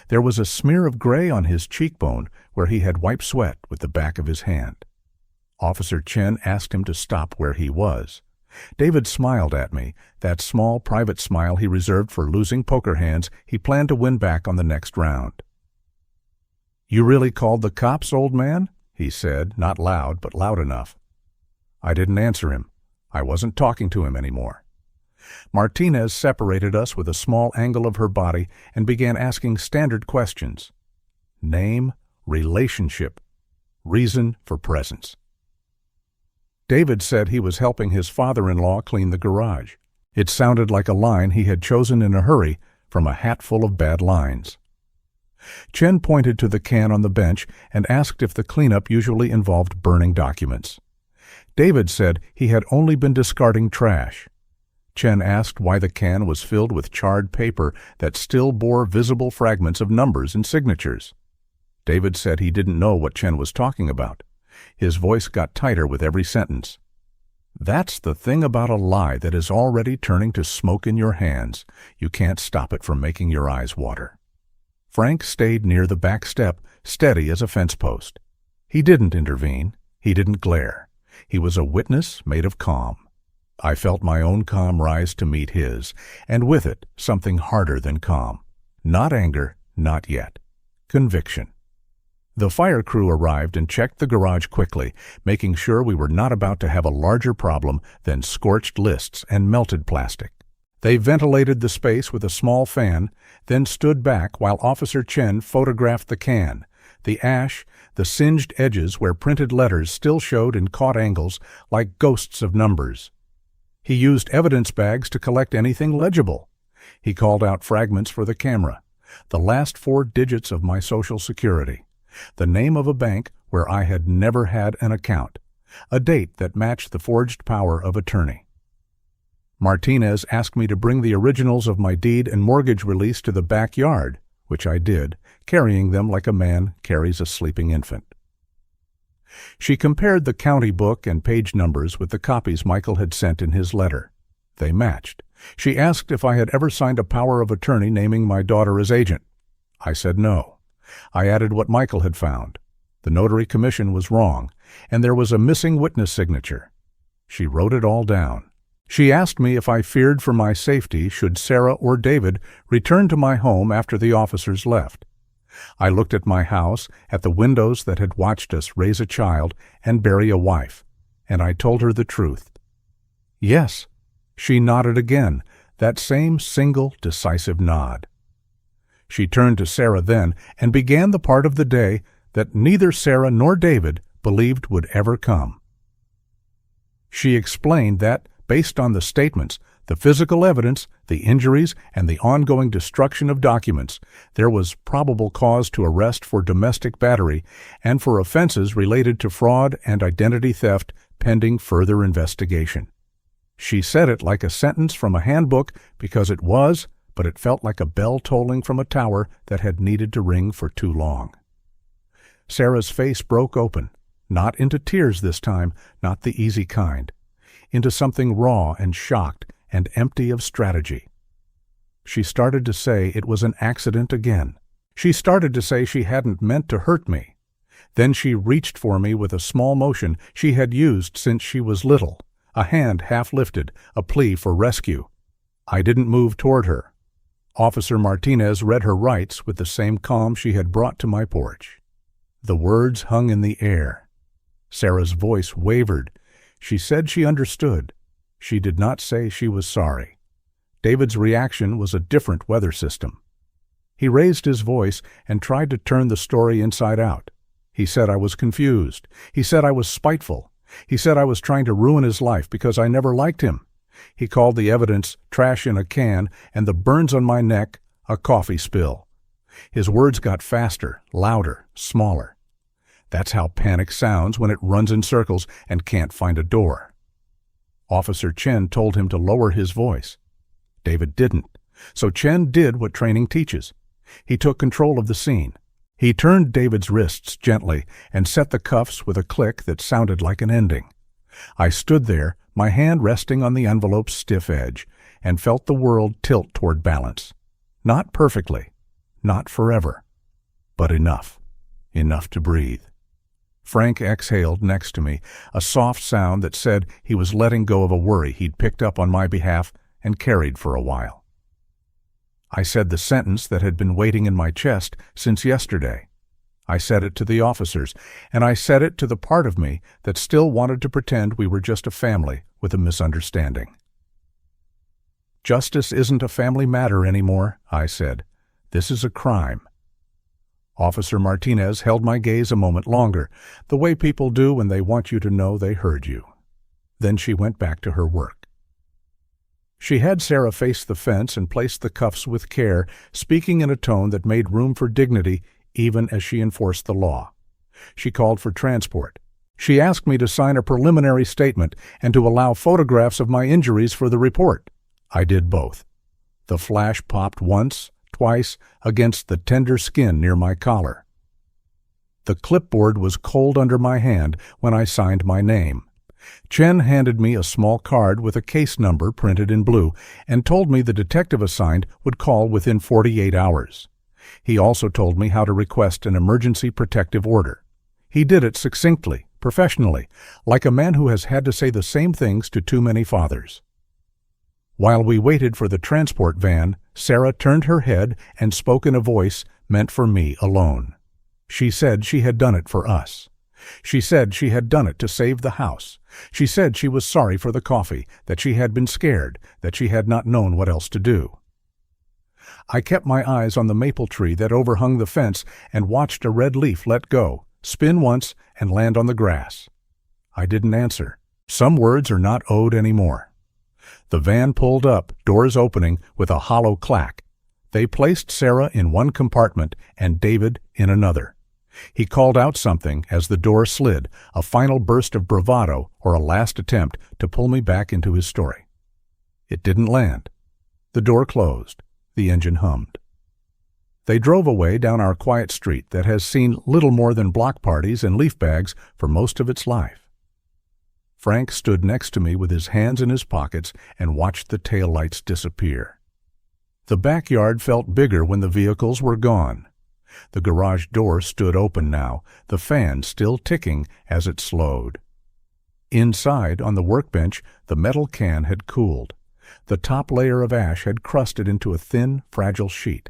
There was a smear of gray on his cheekbone where he had wiped sweat with the back of his hand. Officer Chen asked him to stop where he was. David smiled at me, that small private smile he reserved for losing poker hands he planned to win back on the next round. "You really called the cops, old man?" he said, not loud, but loud enough. I didn't answer him. I wasn't talking to him anymore. Martinez separated us with a small angle of her body and began asking standard questions. Name, relationship, reason for presence. David said he was helping his father-in-law clean the garage. It sounded like a line he had chosen in a hurry from a hat full of bad lines. Chen pointed to the can on the bench and asked if the cleanup usually involved burning documents. David said he had only been discarding trash. Chen asked why the can was filled with charred paper that still bore visible fragments of numbers and signatures. David said he didn't know what Chen was talking about. His voice got tighter with every sentence. That's the thing about a lie that is already turning to smoke in your hands. You can't stop it from making your eyes water. Frank stayed near the back step, steady as a fence post. He didn't intervene. He didn't glare. He was a witness made of calm. I felt my own calm rise to meet his, and with it something harder than calm. Not anger, not yet. Conviction. The fire crew arrived and checked the garage quickly, making sure we were not about to have a larger problem than scorched lists and melted plastic. They ventilated the space with a small fan, then stood back while Officer Chen photographed the can, the ash, the singed edges where printed letters still showed in caught angles like ghosts of numbers. He used evidence bags to collect anything legible. He called out fragments for the camera, the last 4 digits of my Social Security, the name of a bank where I had never had an account, a date that matched the forged power of attorney. Martinez asked me to bring the originals of my deed and mortgage release to the backyard, which I did, carrying them like a man carries a sleeping infant. She compared the county book and page numbers with the copies Michael had sent in his letter. They matched. She asked if I had ever signed a power of attorney naming my daughter as agent. I said no. I added what Michael had found. The notary commission was wrong, and there was a missing witness signature. She wrote it all down. She asked me if I feared for my safety should Sarah or David return to my home after the officers left. I looked at my house, at the windows that had watched us raise a child and bury a wife, and I told her the truth. Yes. She nodded again, that same single, decisive nod. She turned to Sarah then and began the part of the day that neither Sarah nor David believed would ever come. She explained that, based on the statements, the physical evidence, the injuries, and the ongoing destruction of documents, there was probable cause to arrest for domestic battery and for offenses related to fraud and identity theft pending further investigation. She said it like a sentence from a handbook because it was, but it felt like a bell tolling from a tower that had needed to ring for too long. Sarah's face broke open, not into tears this time, not the easy kind, into something raw and shocked and empty of strategy. She started to say it was an accident again. She started to say she hadn't meant to hurt me. Then she reached for me with a small motion she had used since she was little, a hand half lifted, a plea for rescue. I didn't move toward her. Officer Martinez read her rights with the same calm she had brought to my porch. The words hung in the air. Sarah's voice wavered. She said she understood. She did not say she was sorry. David's reaction was a different weather system. He raised his voice and tried to turn the story inside out. He said I was confused. He said I was spiteful. He said I was trying to ruin his life because I never liked him. He called the evidence trash in a can and the burns on my neck a coffee spill. His words got faster, louder, smaller. That's how panic sounds when it runs in circles and can't find a door. Officer Chen told him to lower his voice. David didn't, so Chen did what training teaches. He took control of the scene. He turned David's wrists gently and set the cuffs with a click that sounded like an ending. I stood there, my hand resting on the envelope's stiff edge, and felt the world tilt toward balance. Not perfectly, not forever, but enough. Enough to breathe. Frank exhaled next to me, a soft sound that said he was letting go of a worry he'd picked up on my behalf and carried for a while. I said the sentence that had been waiting in my chest since yesterday. I said it to the officers, and I said it to the part of me that still wanted to pretend we were just a family with a misunderstanding. Justice isn't a family matter anymore, I said. This is a crime. Officer Martinez held my gaze a moment longer, the way people do when they want you to know they heard you. Then she went back to her work. She had Sarah face the fence and placed the cuffs with care, speaking in a tone that made room for dignity even as she enforced the law. She called for transport. She asked me to sign a preliminary statement and to allow photographs of my injuries for the report. I did both. The flash popped once, twice, against the tender skin near my collar. The clipboard was cold under my hand when I signed my name. Chen handed me a small card with a case number printed in blue and told me the detective assigned would call within 48 hours. He also told me how to request an emergency protective order. He did it succinctly, professionally, like a man who has had to say the same things to too many fathers. While we waited for the transport van, Sarah turned her head and spoke in a voice meant for me alone. She said she had done it for us. She said she had done it to save the house. She said she was sorry for the coffee, that she had been scared, that she had not known what else to do. I kept my eyes on the maple tree that overhung the fence and watched a red leaf let go, spin once, and land on the grass. I didn't answer. Some words are not owed anymore. The van pulled up, doors opening with a hollow clack. They placed Sarah in one compartment and David in another. He called out something as the door slid, a final burst of bravado or a last attempt to pull me back into his story. It didn't land. The door closed. The engine hummed. They drove away down our quiet street that has seen little more than block parties and leaf bags for most of its life. Frank stood next to me with his hands in his pockets and watched the taillights disappear. The backyard felt bigger when the vehicles were gone. The garage door stood open now, the fan still ticking as it slowed. Inside, on the workbench, the metal can had cooled. The top layer of ash had crusted into a thin, fragile sheet.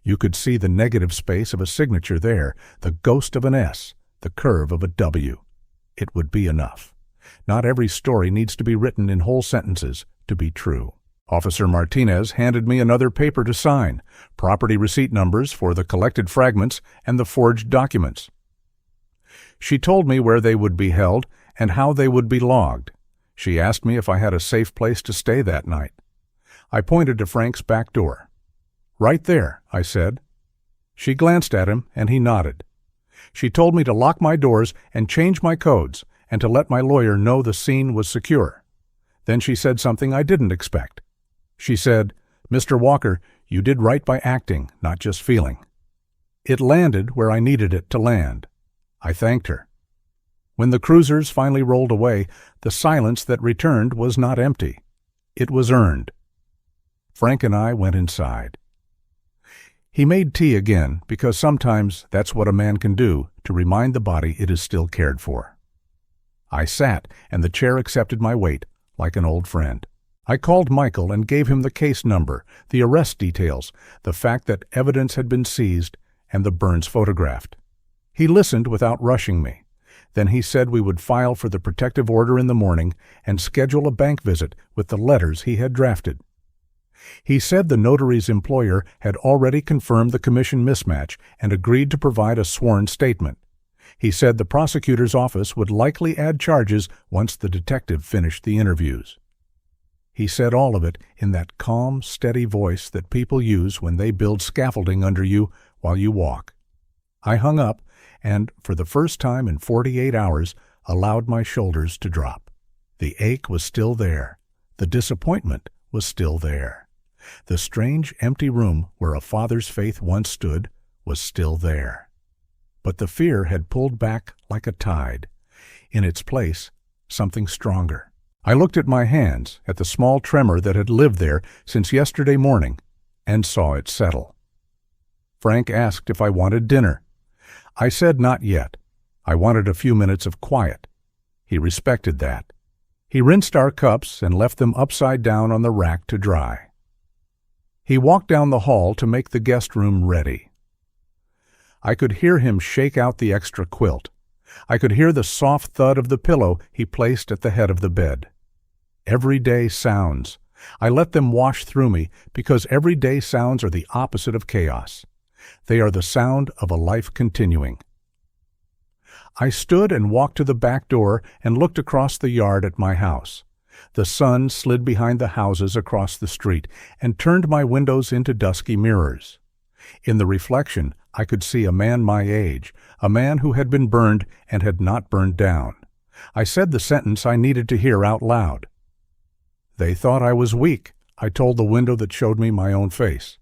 You could see the negative space of a signature there, the ghost of an S, the curve of a W. It would be enough. Not every story needs to be written in whole sentences to be true. Officer Martinez handed me another paper to sign, property receipt numbers for the collected fragments and the forged documents. She told me where they would be held and how they would be logged. She asked me if I had a safe place to stay that night. I pointed to Frank's back door. "Right there," I said. She glanced at him, and he nodded. She told me to lock my doors and change my codes, and to let my lawyer know the scene was secure. Then she said something I didn't expect. She said, "Mr. Walker, you did right by acting, not just feeling." It landed where I needed it to land. I thanked her. When the cruisers finally rolled away, the silence that returned was not empty. It was earned. Frank and I went inside. He made tea again, because sometimes that's what a man can do to remind the body it is still cared for. I sat, and the chair accepted my weight, like an old friend. I called Michael and gave him the case number, the arrest details, the fact that evidence had been seized, and the burns photographed. He listened without rushing me. Then he said we would file for the protective order in the morning and schedule a bank visit with the letters he had drafted. He said the notary's employer had already confirmed the commission mismatch and agreed to provide a sworn statement. He said the prosecutor's office would likely add charges once the detective finished the interviews. He said all of it in that calm, steady voice that people use when they build scaffolding under you while you walk. I hung up and, for the first time in 48 hours, allowed my shoulders to drop. The ache was still there. The disappointment was still there. The strange, empty room where a father's faith once stood was still there. But the fear had pulled back like a tide. In its place, something stronger. I looked at my hands, at the small tremor that had lived there since yesterday morning, and saw it settle. Frank asked if I wanted dinner. I said not yet. I wanted a few minutes of quiet. He respected that. He rinsed our cups and left them upside down on the rack to dry. He walked down the hall to make the guest room ready. I could hear him shake out the extra quilt. I could hear the soft thud of the pillow he placed at the head of the bed. Everyday sounds. I let them wash through me because everyday sounds are the opposite of chaos. They are the sound of a life continuing. I stood and walked to the back door and looked across the yard at my house. The sun slid behind the houses across the street and turned my windows into dusky mirrors. In the reflection, I could see a man my age, a man who had been burned and had not burned down. I said the sentence I needed to hear out loud. They thought I was weak, I told the window that showed me my own face.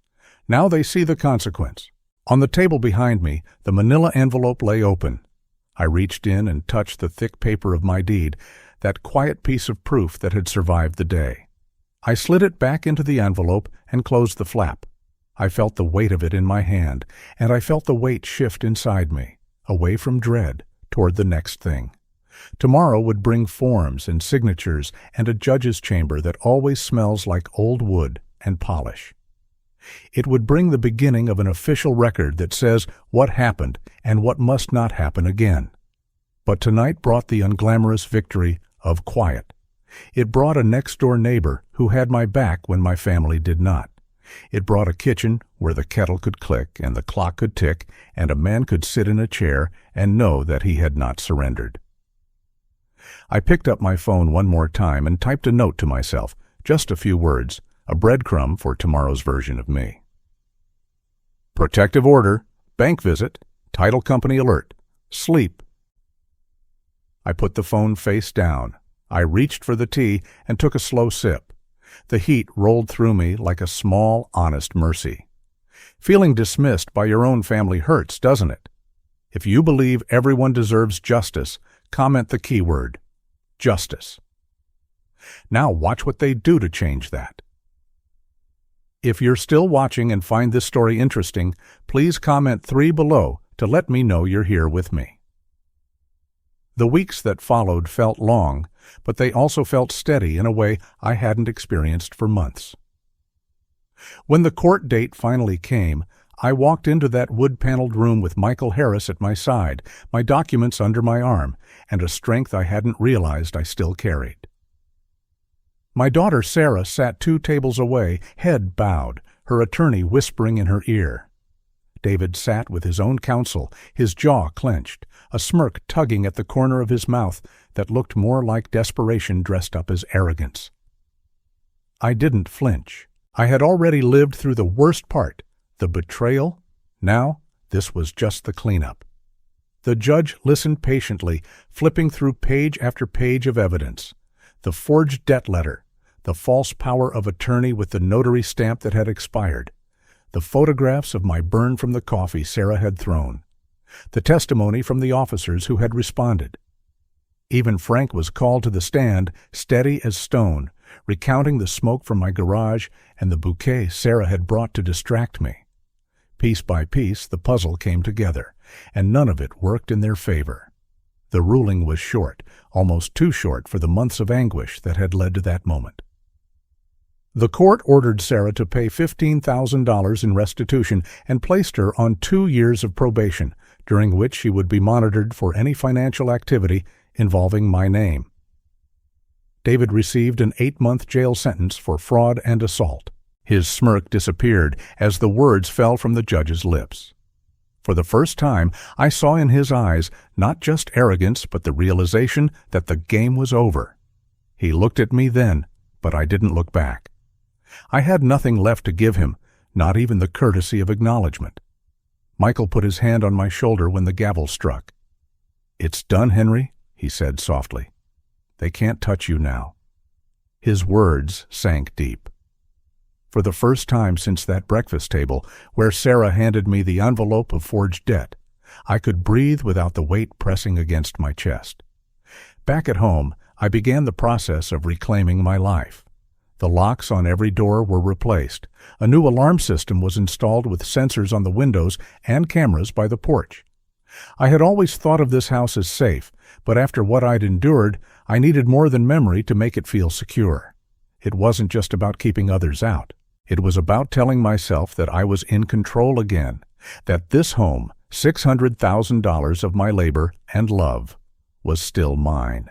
Now they see the consequence. On the table behind me, the manila envelope lay open. I reached in and touched the thick paper of my deed, that quiet piece of proof that had survived the day. I slid it back into the envelope and closed the flap. I felt the weight of it in my hand, and I felt the weight shift inside me, away from dread, toward the next thing. Tomorrow would bring forms and signatures and a judge's chamber that always smells like old wood and polish. It would bring the beginning of an official record that says what happened and what must not happen again. But tonight brought the unglamorous victory of quiet. It brought a next-door neighbor who had my back when my family did not. It brought a kitchen where the kettle could click and the clock could tick and a man could sit in a chair and know that he had not surrendered. I picked up my phone one more time and typed a note to myself, just a few words, a breadcrumb for tomorrow's version of me. Protective order, bank visit, title company alert, sleep. I put the phone face down. I reached for the tea and took a slow sip. The heat rolled through me like a small, honest mercy. Feeling dismissed by your own family hurts, doesn't it? If you believe everyone deserves justice, comment the keyword, justice. Now watch what they do to change that. If you're still watching and find this story interesting, please comment 3 below to let me know you're here with me. The weeks that followed felt long, but they also felt steady in a way I hadn't experienced for months. When the court date finally came, I walked into that wood-paneled room with Michael Harris at my side, my documents under my arm, and a strength I hadn't realized I still carried. My daughter Sarah sat 2 tables away, head bowed, her attorney whispering in her ear. David sat with his own counsel, his jaw clenched, a smirk tugging at the corner of his mouth that looked more like desperation dressed up as arrogance. I didn't flinch. I had already lived through the worst part, the betrayal. Now, this was just the cleanup. The judge listened patiently, flipping through page after page of evidence. The forged debt letter, the false power of attorney with the notary stamp that had expired, the photographs of my burn from the coffee Sarah had thrown, the testimony from the officers who had responded. Even Frank was called to the stand, steady as stone, recounting the smoke from my garage and the bouquet Sarah had brought to distract me. Piece by piece, the puzzle came together, and none of it worked in their favor. The ruling was short, almost too short for the months of anguish that had led to that moment. The court ordered Sarah to pay $15,000 in restitution and placed her on 2 years of probation, during which she would be monitored for any financial activity involving my name. David received an 8-month jail sentence for fraud and assault. His smirk disappeared as the words fell from the judge's lips. For the first time, I saw in his eyes not just arrogance, but the realization that the game was over. He looked at me then, but I didn't look back. I had nothing left to give him, not even the courtesy of acknowledgement. Michael put his hand on my shoulder when the gavel struck. "It's done, Henry," he said softly. "They can't touch you now." His words sank deep. For the first time since that breakfast table, where Sarah handed me the envelope of forged debt, I could breathe without the weight pressing against my chest. Back at home, I began the process of reclaiming my life. The locks on every door were replaced. A new alarm system was installed with sensors on the windows and cameras by the porch. I had always thought of this house as safe, but after what I'd endured, I needed more than memory to make it feel secure. It wasn't just about keeping others out. It was about telling myself that I was in control again, that this home, $600,000 of my labor and love, was still mine.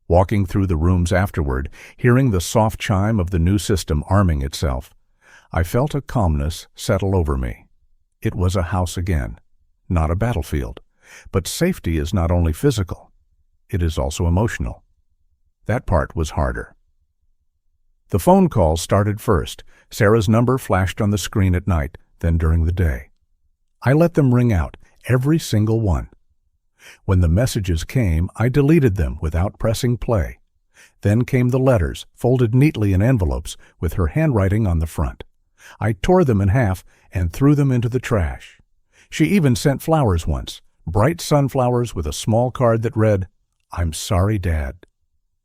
Walking through the rooms afterward, hearing the soft chime of the new system arming itself, I felt a calmness settle over me. It was a house again, not a battlefield. But safety is not only physical, it is also emotional. That part was harder. The phone calls started first. Sarah's number flashed on the screen at night, then during the day. I let them ring out, every single one. When the messages came, I deleted them without pressing play. Then came the letters, folded neatly in envelopes, with her handwriting on the front. I tore them in half and threw them into the trash. She even sent flowers once, bright sunflowers with a small card that read, "I'm sorry, Dad."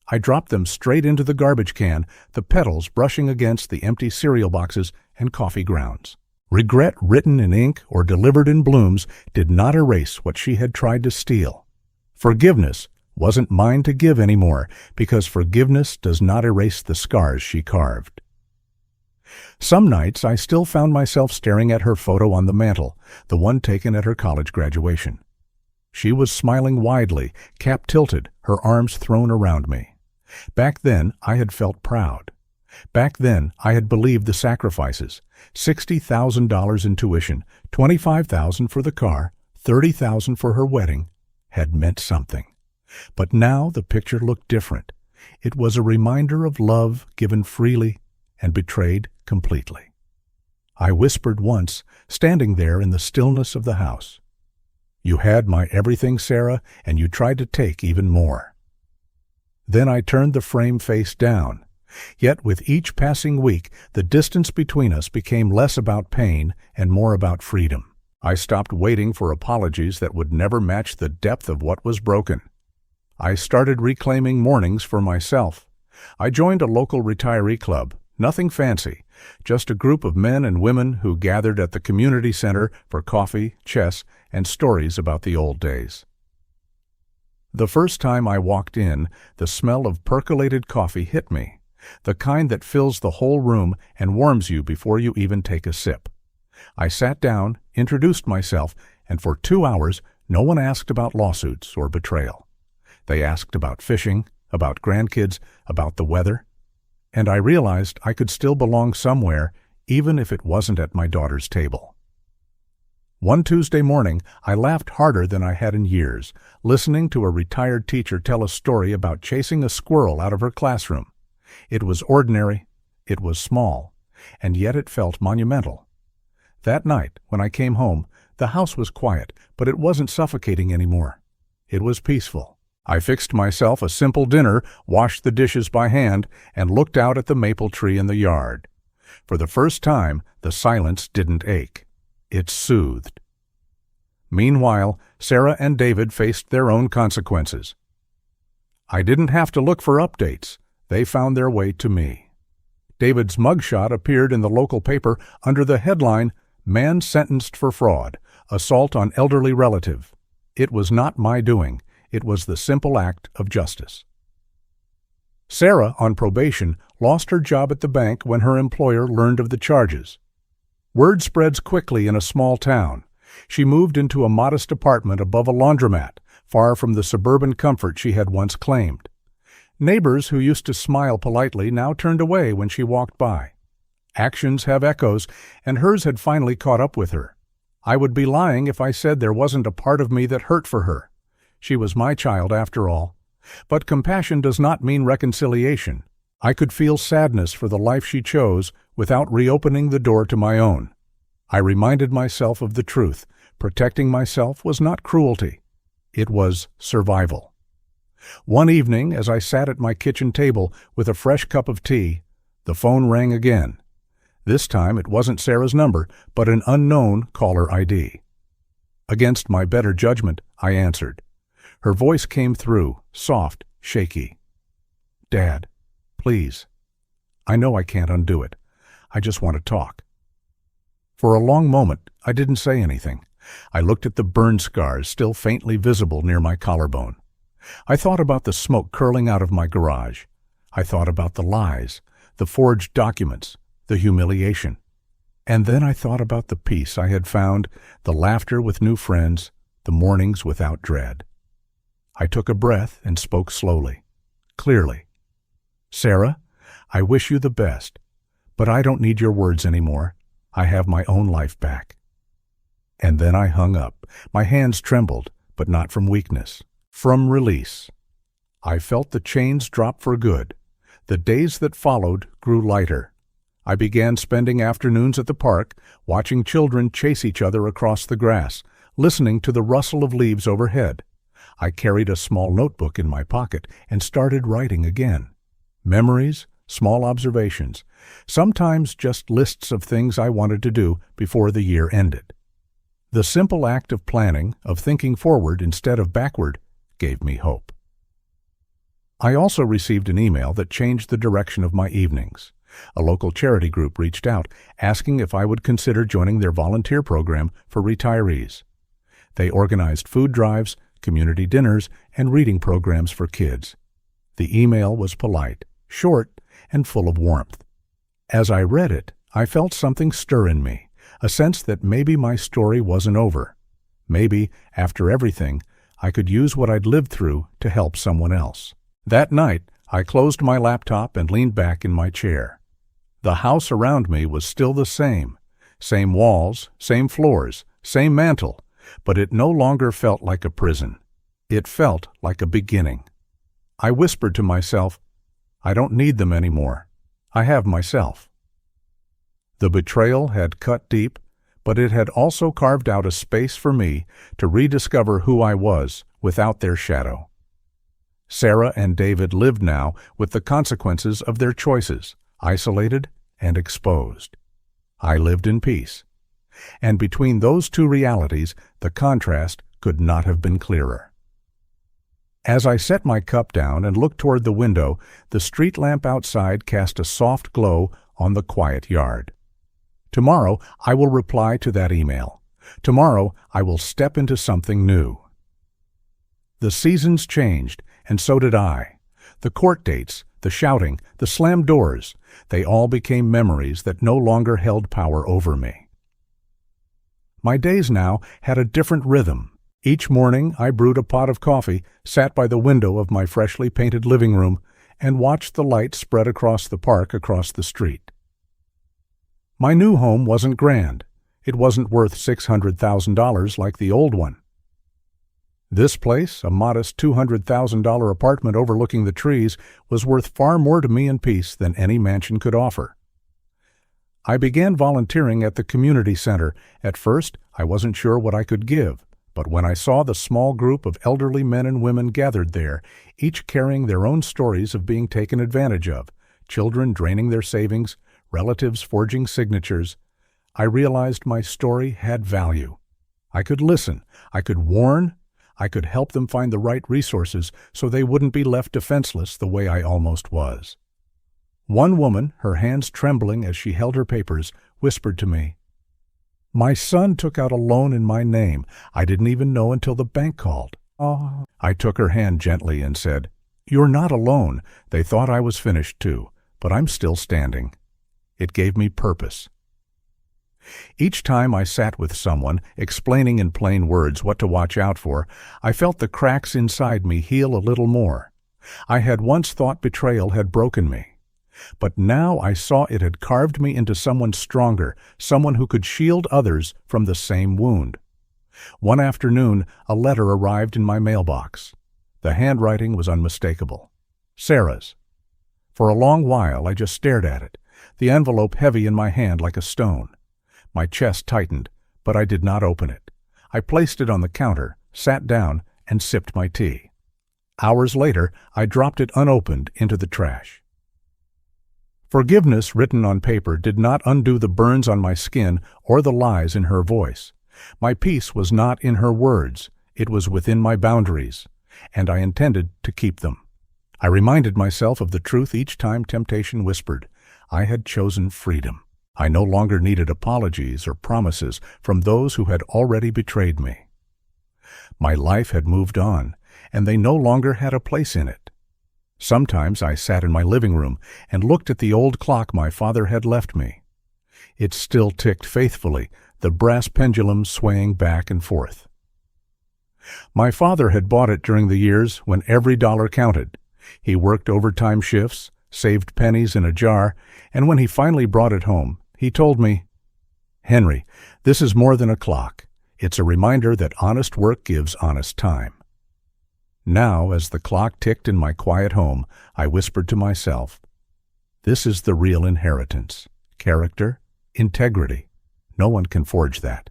I dropped them straight into the garbage can, the petals brushing against the empty cereal boxes and coffee grounds. Regret written in ink or delivered in blooms did not erase what she had tried to steal. Forgiveness wasn't mine to give anymore, because forgiveness does not erase the scars she carved. Some nights I still found myself staring at her photo on the mantel, the one taken at her college graduation. She was smiling widely, cap tilted, her arms thrown around me. Back then I had felt proud. Back then, I had believed the sacrifices. $60,000 in tuition, $25,000 for the car, $30,000 for her wedding, had meant something. But now the picture looked different. It was a reminder of love given freely and betrayed completely. I whispered once, standing there in the stillness of the house, "You had my everything, Sarah, and you tried to take even more." Then I turned the frame face down. Yet with each passing week, the distance between us became less about pain and more about freedom. I stopped waiting for apologies that would never match the depth of what was broken. I started reclaiming mornings for myself. I joined a local retiree club, nothing fancy, just a group of men and women who gathered at the community center for coffee, chess, and stories about the old days. The first time I walked in, the smell of percolated coffee hit me, the kind that fills the whole room and warms you before you even take a sip. I sat down, introduced myself, and for 2 hours no one asked about lawsuits or betrayal. They asked about fishing, about grandkids, about the weather, and I realized I could still belong somewhere, even if it wasn't at my daughter's table. One Tuesday morning, I laughed harder than I had in years, listening to a retired teacher tell a story about chasing a squirrel out of her classroom. It was ordinary, it was small, and yet it felt monumental. That night, when I came home, the house was quiet, but it wasn't suffocating anymore. It was peaceful. I fixed myself a simple dinner, washed the dishes by hand, and looked out at the maple tree in the yard. For the first time, the silence didn't ache. It soothed. Meanwhile, Sarah and David faced their own consequences. I didn't have to look for updates. They found their way to me. David's mugshot appeared in the local paper under the headline, "Man Sentenced for Fraud, Assault on Elderly Relative." It was not my doing. It was the simple act of justice. Sarah, on probation, lost her job at the bank when her employer learned of the charges. Word spreads quickly in a small town. She moved into a modest apartment above a laundromat, far from the suburban comfort she had once claimed. Neighbors who used to smile politely now turned away when she walked by. Actions have echoes, and hers had finally caught up with her. I would be lying if I said there wasn't a part of me that hurt for her. She was my child after all. But compassion does not mean reconciliation. I could feel sadness for the life she chose without reopening the door to my own. I reminded myself of the truth. Protecting myself was not cruelty. It was survival. One evening, as I sat at my kitchen table with a fresh cup of tea, the phone rang again. This time it wasn't Sarah's number, but an unknown caller ID. Against my better judgment, I answered. Her voice came through, soft, shaky. "Dad, please. I know I can't undo it. I just want to talk." For a long moment, I didn't say anything. I looked at the burn scars still faintly visible near my collarbone. I thought about the smoke curling out of my garage. I thought about the lies, the forged documents, the humiliation. And then I thought about the peace I had found, the laughter with new friends, the mornings without dread. I took a breath and spoke slowly, clearly. "Sarah, I wish you the best, but I don't need your words anymore. I have my own life back." And then I hung up. My hands trembled, but not from weakness, from release. I felt the chains drop for good. The days that followed grew lighter. I began spending afternoons at the park, watching children chase each other across the grass, listening to the rustle of leaves overhead. I carried a small notebook in my pocket and started writing again. Memories, small observations, sometimes just lists of things I wanted to do before the year ended. The simple act of planning, of thinking forward instead of backward, gave me hope. I also received an email that changed the direction of my evenings. A local charity group reached out, asking if I would consider joining their volunteer program for retirees. They organized food drives, community dinners, and reading programs for kids. The email was polite, short, and full of warmth. As I read it, I felt something stir in me, a sense that maybe my story wasn't over. Maybe, after everything, I could use what I'd lived through to help someone else. That night, I closed my laptop and leaned back in my chair. The house around me was still the same. Same walls, same floors, same mantel, but it no longer felt like a prison. It felt like a beginning. I whispered to myself, I don't need them anymore. I have myself. The betrayal had cut deep, but it had also carved out a space for me to rediscover who I was without their shadow. Sarah and David lived now with the consequences of their choices, isolated and exposed. I lived in peace. And between those two realities, the contrast could not have been clearer. As I set my cup down and looked toward the window, the street lamp outside cast a soft glow on the quiet yard. Tomorrow, I will reply to that email. Tomorrow, I will step into something new. The seasons changed, and so did I. The court dates, the shouting, the slammed doors, they all became memories that no longer held power over me. My days now had a different rhythm. Each morning I brewed a pot of coffee, sat by the window of my freshly painted living room, and watched the light spread across the park across the street. My new home wasn't grand. It wasn't worth $600,000 like the old one. This place, a modest $200,000 apartment overlooking the trees, was worth far more to me in peace than any mansion could offer. I began volunteering at the community center. At first, I wasn't sure what I could give, but when I saw the small group of elderly men and women gathered there, each carrying their own stories of being taken advantage of, children draining their savings, relatives forging signatures, I realized my story had value. I could listen, I could warn, I could help them find the right resources so they wouldn't be left defenseless the way I almost was. One woman, her hands trembling as she held her papers, whispered to me, "My son took out a loan in my name. I didn't even know until the bank called." Oh. I took her hand gently and said, "You're not alone. They thought I was finished too, but I'm still standing." It gave me purpose. Each time I sat with someone, explaining in plain words what to watch out for, I felt the cracks inside me heal a little more. I had once thought betrayal had broken me, but now I saw it had carved me into someone stronger, someone who could shield others from the same wound. One afternoon, a letter arrived in my mailbox. The handwriting was unmistakable. Sarah's. For a long while, I just stared at it, the envelope heavy in my hand like a stone. My chest tightened, but I did not open it. I placed it on the counter, sat down, and sipped my tea. Hours later, I dropped it unopened into the trash. Forgiveness written on paper did not undo the burns on my skin or the lies in her voice. My peace was not in her words. It was within my boundaries, and I intended to keep them. I reminded myself of the truth each time temptation whispered. I had chosen freedom. I no longer needed apologies or promises from those who had already betrayed me. My life had moved on, and they no longer had a place in it. Sometimes I sat in my living room and looked at the old clock my father had left me. It still ticked faithfully, the brass pendulum swaying back and forth. My father had bought it during the years when every dollar counted. He worked overtime shifts, saved pennies in a jar, and when he finally brought it home, he told me, "Henry, this is more than a clock. It's a reminder that honest work gives honest time." Now, as the clock ticked in my quiet home, I whispered to myself, "This is the real inheritance. Character, integrity. No one can forge that."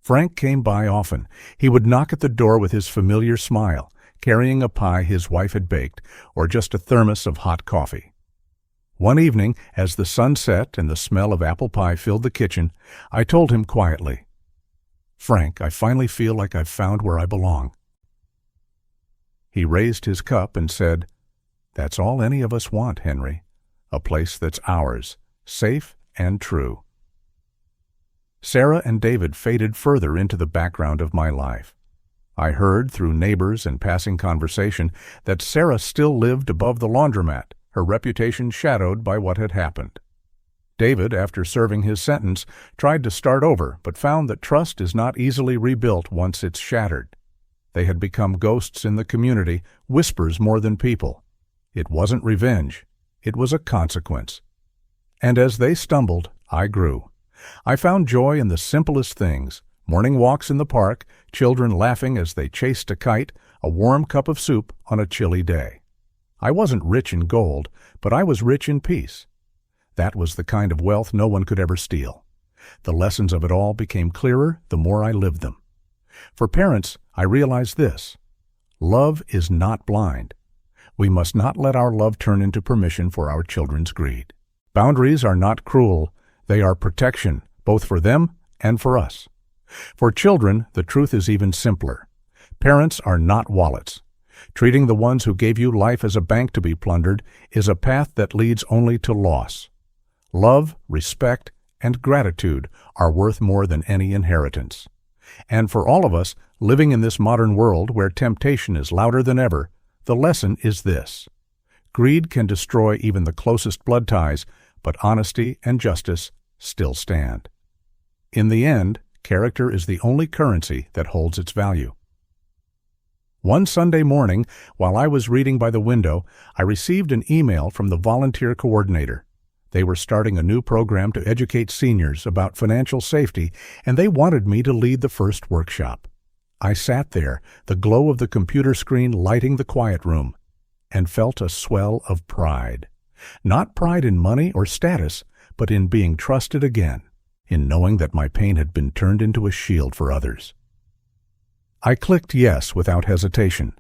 Frank came by often. He would knock at the door with his familiar smile, carrying a pie his wife had baked, or just a thermos of hot coffee. One evening, as the sun set and the smell of apple pie filled the kitchen, I told him quietly, "Frank, I finally feel like I've found where I belong." He raised his cup and said, "That's all any of us want, Henry. A place that's ours, safe and true." Sarah and David faded further into the background of my life. I heard, through neighbors and passing conversation, that Sarah still lived above the laundromat, her reputation shadowed by what had happened. David, after serving his sentence, tried to start over, but found that trust is not easily rebuilt once it's shattered. They had become ghosts in the community, whispers more than people. It wasn't revenge. It was a consequence. And as they stumbled, I grew. I found joy in the simplest things: morning walks in the park, children laughing as they chased a kite, a warm cup of soup on a chilly day. I wasn't rich in gold, but I was rich in peace. That was the kind of wealth no one could ever steal. The lessons of it all became clearer the more I lived them. For parents, I realized this: love is not blind. We must not let our love turn into permission for our children's greed. Boundaries are not cruel. They are protection, both for them and for us. For children, the truth is even simpler. Parents are not wallets. Treating the ones who gave you life as a bank to be plundered is a path that leads only to loss. Love, respect, and gratitude are worth more than any inheritance. And for all of us, living in this modern world where temptation is louder than ever, the lesson is this: greed can destroy even the closest blood ties, but honesty and justice still stand. In the end, character is the only currency that holds its value. One Sunday morning, while I was reading by the window, I received an email from the volunteer coordinator. They were starting a new program to educate seniors about financial safety, and they wanted me to lead the first workshop. I sat there, the glow of the computer screen lighting the quiet room, and felt a swell of pride. Not pride in money or status, but in being trusted again, in knowing that my pain had been turned into a shield for others. I clicked yes without hesitation.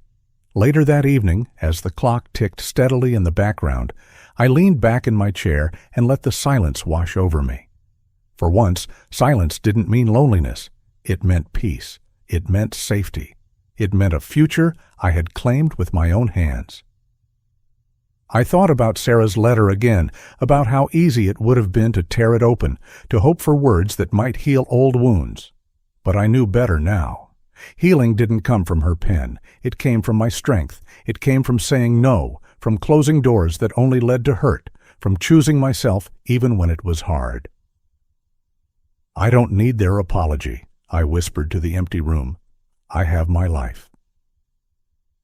Later that evening, as the clock ticked steadily in the background, I leaned back in my chair and let the silence wash over me. For once, silence didn't mean loneliness. It meant peace. It meant safety. It meant a future I had claimed with my own hands. I thought about Sarah's letter again, about how easy it would have been to tear it open, to hope for words that might heal old wounds. But I knew better now. Healing didn't come from her pen. It came from my strength. It came from saying no, from closing doors that only led to hurt, from choosing myself even when it was hard. I don't need their apology, I whispered to the empty room. I have my life.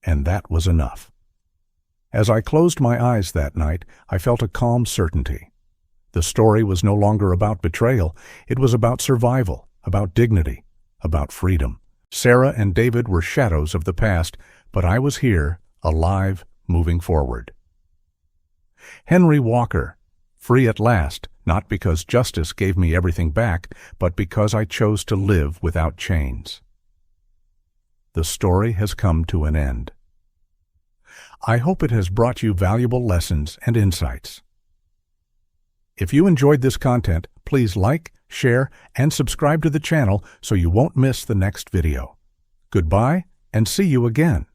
And that was enough. As I closed my eyes that night, I felt a calm certainty. The story was no longer about betrayal. It was about survival, about dignity, about freedom. Sarah and David were shadows of the past, but I was here, alive, moving forward. Henry Walker, free at last, not because justice gave me everything back, but because I chose to live without chains. The story has come to an end. I hope it has brought you valuable lessons and insights. If you enjoyed this content, please like, share, and subscribe to the channel so you won't miss the next video. Goodbye, and see you again.